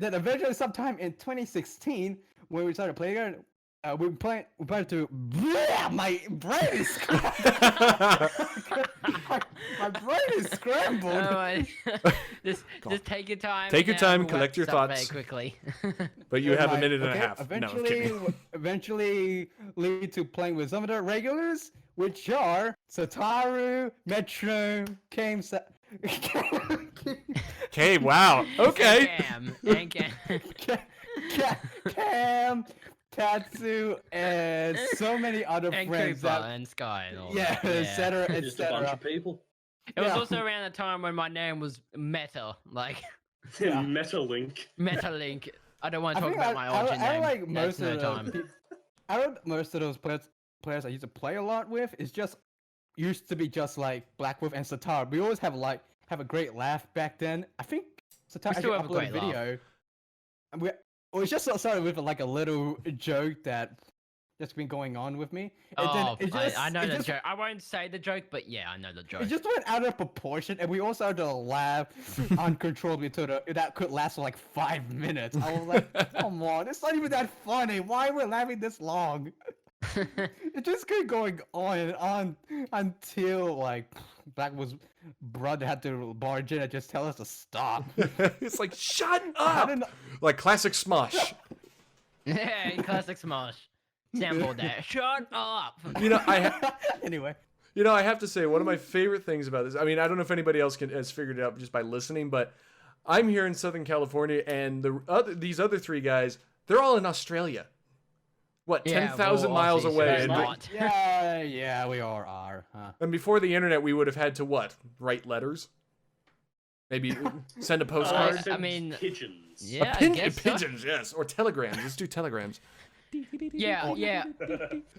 Then eventually, sometime in 2016, when we started playing again, we played to. My brain is my brain is scrambled. Oh my- just take your time. Take your and, time, we'll collect wrap your this up very thoughts. quickly. But you Then have a my- minute and a okay, half. No, I'm Eventually, kidding. eventually lead to playing with some of the regulars, which are Sataru, Metrone, Okay, wow. Okay. Cam, and Cam. Cam, Tatsu, and so many other And friends. Cooper That, and Sky and all yeah, that. etc., Just a bunch etc. of people. It was Yeah. also around the time when my name was Meta, like Yeah. Metalink. Metalink. I don't want I to talk think about my origin I name. like That's most no of time. the I don't most of those players I used to play a lot with. It's just used to be just like Black Wolf and Satar. We always have a great laugh back then. I think Satar still actually have a uploaded great a laugh. video. And it just started with like a little joke that just been going on with me. And then Oh, it just, I know it the just, joke. I won't say the joke, but yeah, I know the joke. It just went out of proportion, and we all started to laugh uncontrollably that could last for like 5 minutes. I was like, "Come on, it's not even that funny. Why are we laughing this long?" It just kept going on and on until like Blackwood's brother had to barge in and just tell us to stop. It's like, shut I up! don't know. Like classic Smosh. Yeah, classic Smosh. Sample that. Shut up. You know, Anyway, I have to say, one of my favorite things about this, I mean, I don't know if anybody else has figured it out just by listening, but I'm here in Southern California, and these other three guys, they're all in Australia. What, Yeah, 10,000 well, miles obviously, away? so And, not. yeah, we all are. Huh? and before the internet, we would have had to, what, write letters? Maybe send a postcard? I mean, pigeons. Yeah, I guess so. Pigeons, yes. Or telegrams. Let's do telegrams. Yeah, yeah.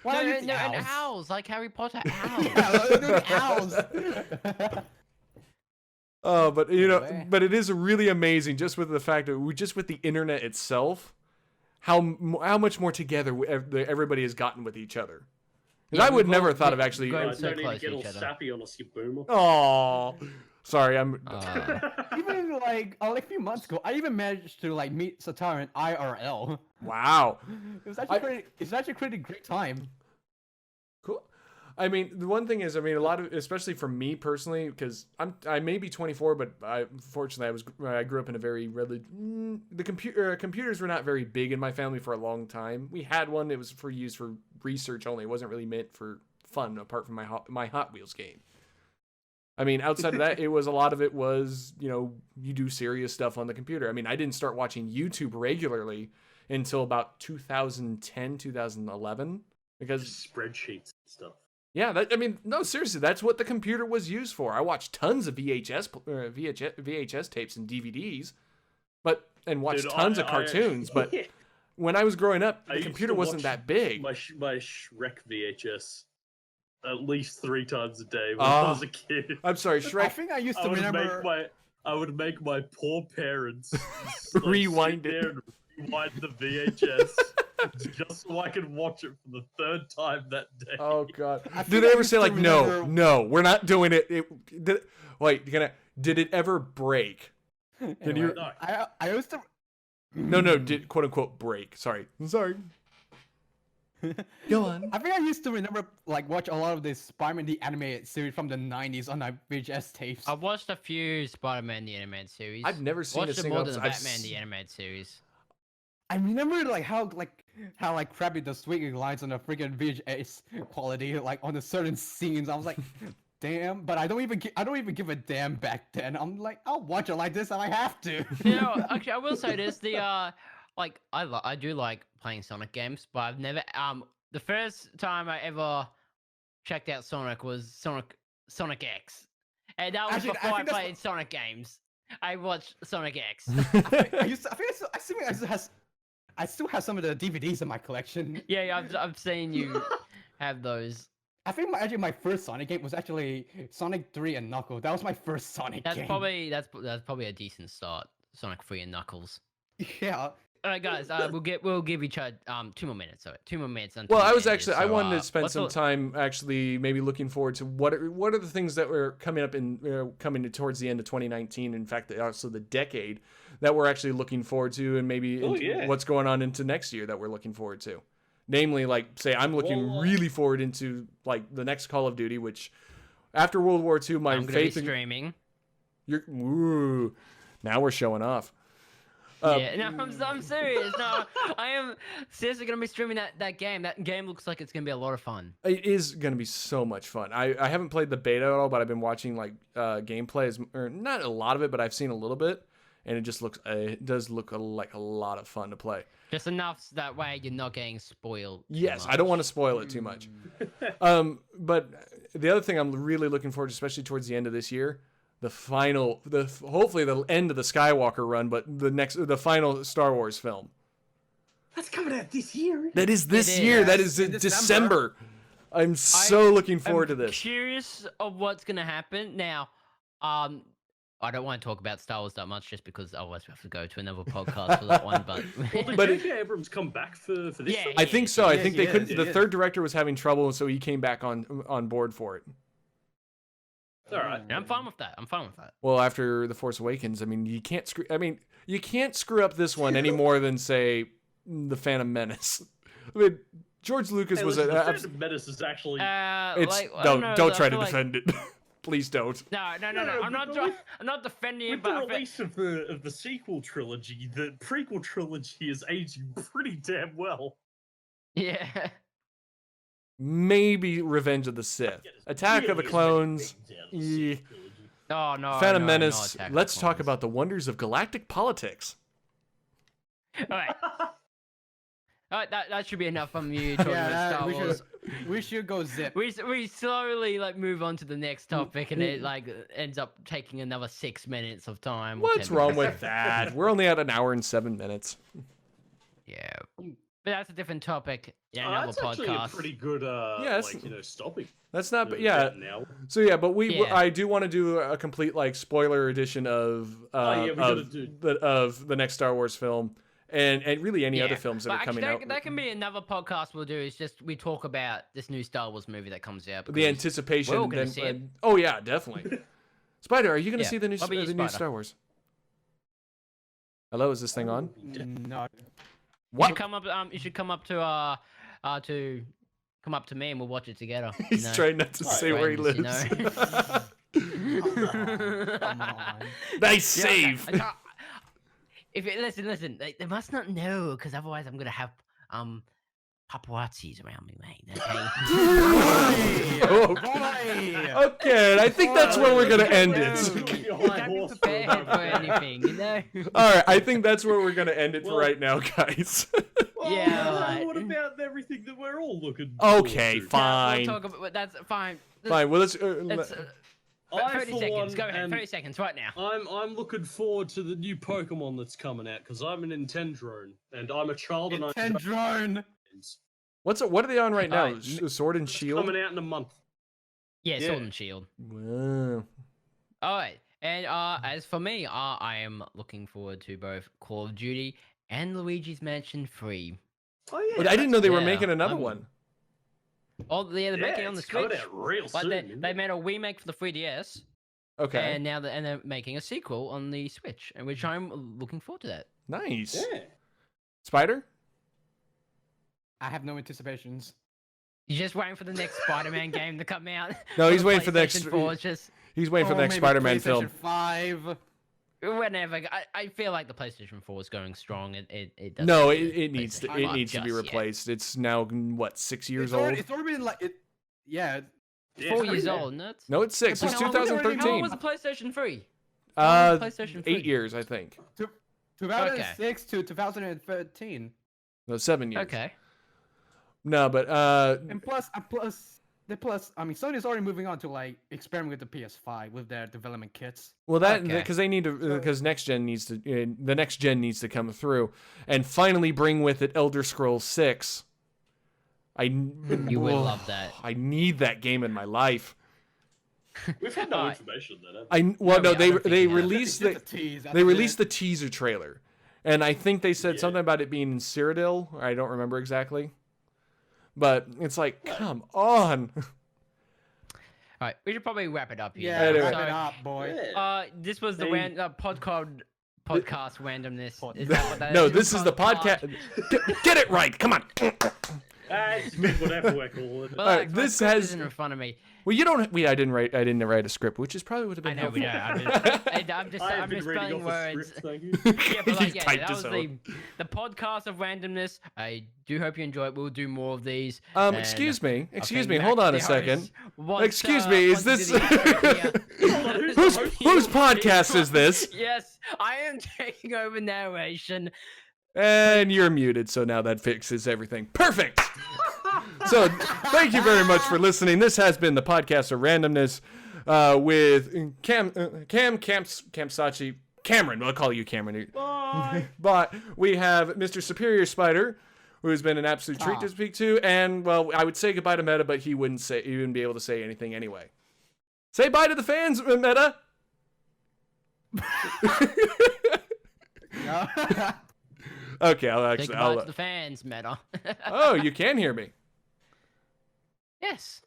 Why No, don't you no, think and owls? owls, like Harry Potter owls. Yeah, owls. Oh, but you know, Anyway. but it is really amazing just with the fact that with the internet itself, how much more together everybody has gotten with each other. 'Cause Yeah, I would we've never all thought of been actually. going Don't so need close to get to all each other. sappy on us, you boomer. Oh, sorry, I'm. Even like a few months ago, I even managed to like meet Satar in IRL. Wow, It was actually it's actually a pretty great time. cool. I mean, the one thing is, I mean, a lot of, especially for me personally, because I may be 24, but fortunately I grew up in a very computers were not very big in my family for a long time. We had one; it was for use for research only. It wasn't really meant for fun, apart from my Hot Wheels game. I mean, outside of that, a lot of it was, you do serious stuff on the computer. I mean, I didn't start watching YouTube regularly until about 2010, 2011, because Spreadsheets and stuff. yeah, no, seriously, that's what the computer was used for. I watched tons of VHS tapes and DVDs, and watched Dude, tons of cartoons. But when I was growing up, I the used computer to wasn't watch that big. My Shrek VHS at least 3 times a day when I was a kid. I'm sorry, I Shrek. think I used I to would remember. make my poor parents Rewind sit it. there and rewind the VHS just so I can watch it for the third time that day. Oh god. I Did think they I ever used say to like remember- no, we're not doing it? Wait, did it ever break? Anyway, you- No. I used to. No, did quote unquote break. Sorry. Go on. I think I used to remember like watch a lot of this Spider-Man the animated series from the 90s on like VHS tapes. I've watched a few Spider-Man the animated series. I've never seen a watched it single more than episode. Batman the animated series. I remember like how crappy the swinging lines on the freaking VHS quality like on the certain scenes. I was like, damn. But I don't even give a damn back then. I'm like, I'll watch it like this if I have to. You know, actually, I will say this: like I do like playing Sonic games, but I've never the first time I ever checked out Sonic was Sonic X, and that was Actually, I before I think that's played Sonic games. I watched Sonic X. I still have some of the DVDs in my collection. Yeah, I've seen you have those. I think my first Sonic game was actually Sonic 3 and Knuckles. That was my first Sonic That's game. probably a decent start. Sonic 3 and Knuckles. Yeah. All right, guys. We'll give each other 2 more minutes. Sorry, 2 more minutes. Well, I was until actually the end I is, so, wanted to spend what's some the- time actually maybe looking forward to what are the things that were coming up in coming towards the end of 2019. In fact, also the decade that we're actually looking forward to, and maybe what's going on into next year that we're looking forward to. Namely, like say I'm looking really forward into like the next Call of Duty, which after World War II, my I'm gonna be faith in streaming. now we're showing off. Yeah, no, I'm serious. No, I am seriously gonna be streaming that game. That game looks like it's gonna be a lot of fun. It is going to be so much fun. I haven't played the beta at all, but I've been watching like gameplay, or not a lot of it, but I've seen a little bit, and it does look like a lot of fun to play. Just enough so that way you're not getting spoiled. too Yes, I much. don't want to spoil it too much. But the other thing I'm really looking forward to, especially towards the end of this year, hopefully the end of the Skywalker run, but the final Star Wars film. That's coming out this year. That is this is. year. That is In in December. December. I'm so looking forward to I'm this. Curious of what's gonna happen now. I don't want to talk about Star Wars that much, just because otherwise we have to go to another podcast for that one. But Did But J.J. Abrams come back for this? Yeah, one? I think so. I Yes, think they yes, couldn't. it The is. third director was having trouble, so he came back on board for it. All right. I'm fine with that. Well, after the Force Awakens, I mean, you can't screw up this one any more than say the Phantom Menace. I mean, George Lucas Hey, was listen, the a. Phantom Menace is actually. It's like, I don't know, don't I try to feel like- defend it. Please don't. No. I'm not defending it, With but the I feel- release of the sequel trilogy, the prequel trilogy is aging pretty damn well. yeah. Maybe Revenge of the Sith, Attack of the Really is Clones, big down the yeah. sequel trilogy. Oh no. Phantom no, Menace. Attack of the Let's talk Clones. about the wonders of galactic politics. All right. All right. That should be enough from you talking about Star Wars. we should go zip. We slowly like move on to the next topic, and it like ends up taking another 6 minutes of time. or What's 10 wrong minutes. with that? We're only at an hour and 7 minutes. Yeah, but that's a different topic. Yeah, Oh, another that's actually a podcast. pretty good, Yes. stopping. That's not. to Yeah. get now. So yeah, but Yeah. I do want to do a complete like spoiler edition of yeah, we gotta do- of the next Star Wars film, and really any other Yeah. films that But are actually, coming out. that can be another podcast we'll do. Is just we talk about this new Star Wars movie that comes out. The because anticipation. we're all gonna then- see it. oh yeah, definitely. Spyder, are you going to Yeah. see the new What about you, the new Spyder? Star Wars? Hello, is this thing on? No. You What? should come up. You should come up to come up to me and we'll watch it together. you He's know? trying not to Alright, say where he friends, you lives. Come on. Nice Yeah, save. okay. If it, listen, they must not know because otherwise I'm gonna have paparazzis around me, mate. Okay. Oh, Boy! okay, I think that's where we're gonna end it. Don't be prepared for anything, you know. All right, I think that's where we're gonna end it for Well- right now, guys. Well, Yeah, what right. about everything that we're all looking Okay, forward to? fine. We'll talk about, that's fine. Fine. Well, let's. Let's, 30 for seconds. one, Go ahead. am- 30 seconds right now. I'm looking forward to the new Pokemon that's coming out because I'm an Nintendrone and I'm a child and I enjoy Drone. games. what are they on right now? Alright, Sword and It's Shield. coming out in a month. Yeah, Yeah. Sword and Shield. Wow. All right. And as for me, I am looking forward to both Call of Duty and Luigi's Mansion 3. Oh yeah. But I didn't know they were Yeah, making another I'm- one. Oh yeah. But I didn't know they were Yeah, making another I'm- one. Oh, yeah, they're making it on the it's coming Switch. out real Like soon. they isn't they it? made a remake for the 3DS, Okay. and now they're making a sequel on the Switch, and which I'm looking forward to that. Nice. Yeah. Spyder? I have no anticipations. You're just waiting for the next Spider-Man game to come out. No, on he's waiting for the PlayStation next- 4, it's just He's waiting for the Or next maybe Spider-Man PlayStation film. 5. whenever. I feel like the PlayStation 4 is going strong. It doesn't No, need it needs to PlayStation it 5 needs to be just yet. replaced. It's now what 6 years It's old? already, it's already been like it. Yeah. Yeah, 4 it's years pretty old, nuts. No, it's 6. It's How long was it- How long 2013. was the PlayStation 3? Uh, PlayStation 8 3? years, I think. 2006 to 2013. No, 7 years. Okay. No, but And plus, I mean, Sony's already moving on to like experiment with the PS5 with their development kits. well, that Okay. because they need to because next gen needs to the next gen needs to come through and finally bring with it Elder Scrolls 6. You would love that. I need that game in my life. We've had no Alright. information on that. have we? Well, No, no, I don't think they we have. released It's the just a tease, they that's released it. the teaser trailer, and I think they said Yeah. something about it being in Cyrodiil. I don't remember exactly, but it's like, come on. All right, we should probably wrap it up here. Yeah, Anyway. wrap So, it up, boy. Yeah. this was the Hey. podcast randomness. Is that what that No, is? this is the podcast. Get it right. Come on. It's been whatever we're calling it. Well, Alright, like, my this script has- isn't in front of me. Well, you don't. I didn't write a script, which is probably would have I been know we helpful. don't. I'm just I have I'm been just reading spelling off a words. script, thank you. Yeah, but like, You yeah, typed that his was the podcast of randomness. I do hope you enjoy it. We'll do more of these. and Excuse me. I'll Excuse bring me. Hold back on a the second. host once, Excuse me, is once this- we do the intro here. Whose podcast is this? Yes, I am taking over narration. And you're muted, so now that fixes everything. Perfect. So, thank you very much for listening. This has been the podcast of randomness with Campsachi. Cameron, we'll call you Cameron. Bye. But we have Mr. SuperiorSpyder, who's been an absolute treat to speak to, and well, I would say goodbye to Meta, but he wouldn't be able to say anything anyway. Say bye to the fans, Meta. Okay, I'll Say actually. goodbye to the fans, Meta. Oh, you can hear me. Yes.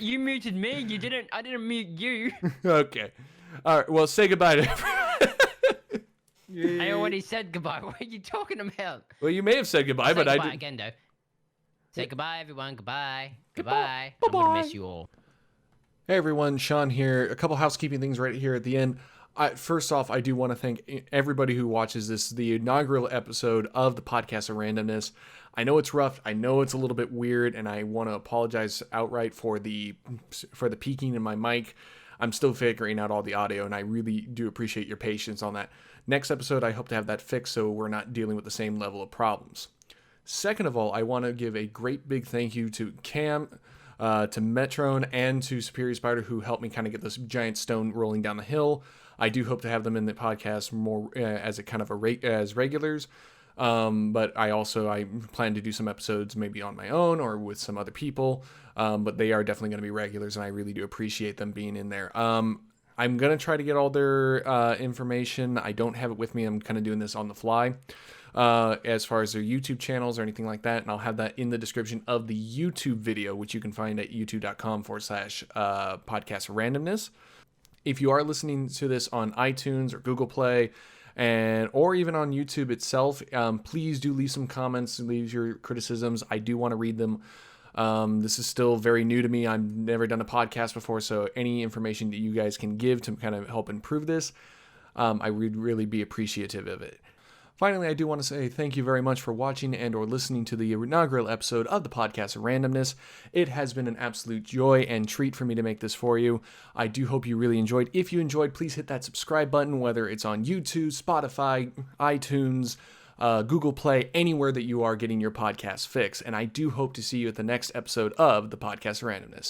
You muted me. You didn't. I didn't mute you. Okay. All right. Well, say goodbye to everyone. I already said goodbye. What are you talking about? Well, you may have said goodbye, Say but goodbye I did. again, though. Say goodbye, everyone. Goodbye. Goodbye. Goodbye. I'm gonna Bye-bye. miss you all. Hey everyone, Sean here. A couple housekeeping things right here at the end. First off, I do want to thank everybody who watches this, the inaugural episode of the Podcast of Randomness. I know it's rough. I know it's a little bit weird, and I want to apologize outright for the peaking in my mic. I'm still figuring out all the audio, and I really do appreciate your patience on that. Next episode, I hope to have that fixed so we're not dealing with the same level of problems. Second of all, I want to give a great big thank you to Cam, to Metrone, and to SuperiorSpyder, who helped me kind of get this giant stone rolling down the hill. I do hope to have them in the podcast more as a kind of as regulars. But I plan to do some episodes maybe on my own or with some other people. But they are definitely going to be regulars, and I really do appreciate them being in there. I'm going to try to get all their information. I don't have it with me. I'm kind of doing this on the fly. As far as their YouTube channels or anything like that. And I'll have that in the description of the YouTube video, which you can find at youtube.com/podcast randomness. If you are listening to this on iTunes or Google Play, or even on YouTube itself, please do leave some comments and leave your criticisms. I do want to read them. This is still very new to me. I've never done a podcast before, so any information that you guys can give to kind of help improve this, I would really be appreciative of it. Finally, I do want to say thank you very much for watching and or listening to the inaugural episode of the Podcast of Randomness. It has been an absolute joy and treat for me to make this for you. I do hope you really enjoyed. If you enjoyed, please hit that subscribe button, whether it's on YouTube, Spotify, iTunes, Google Play, anywhere that you are getting your podcast fix. And I do hope to see you at the next episode of the Podcast of Randomness.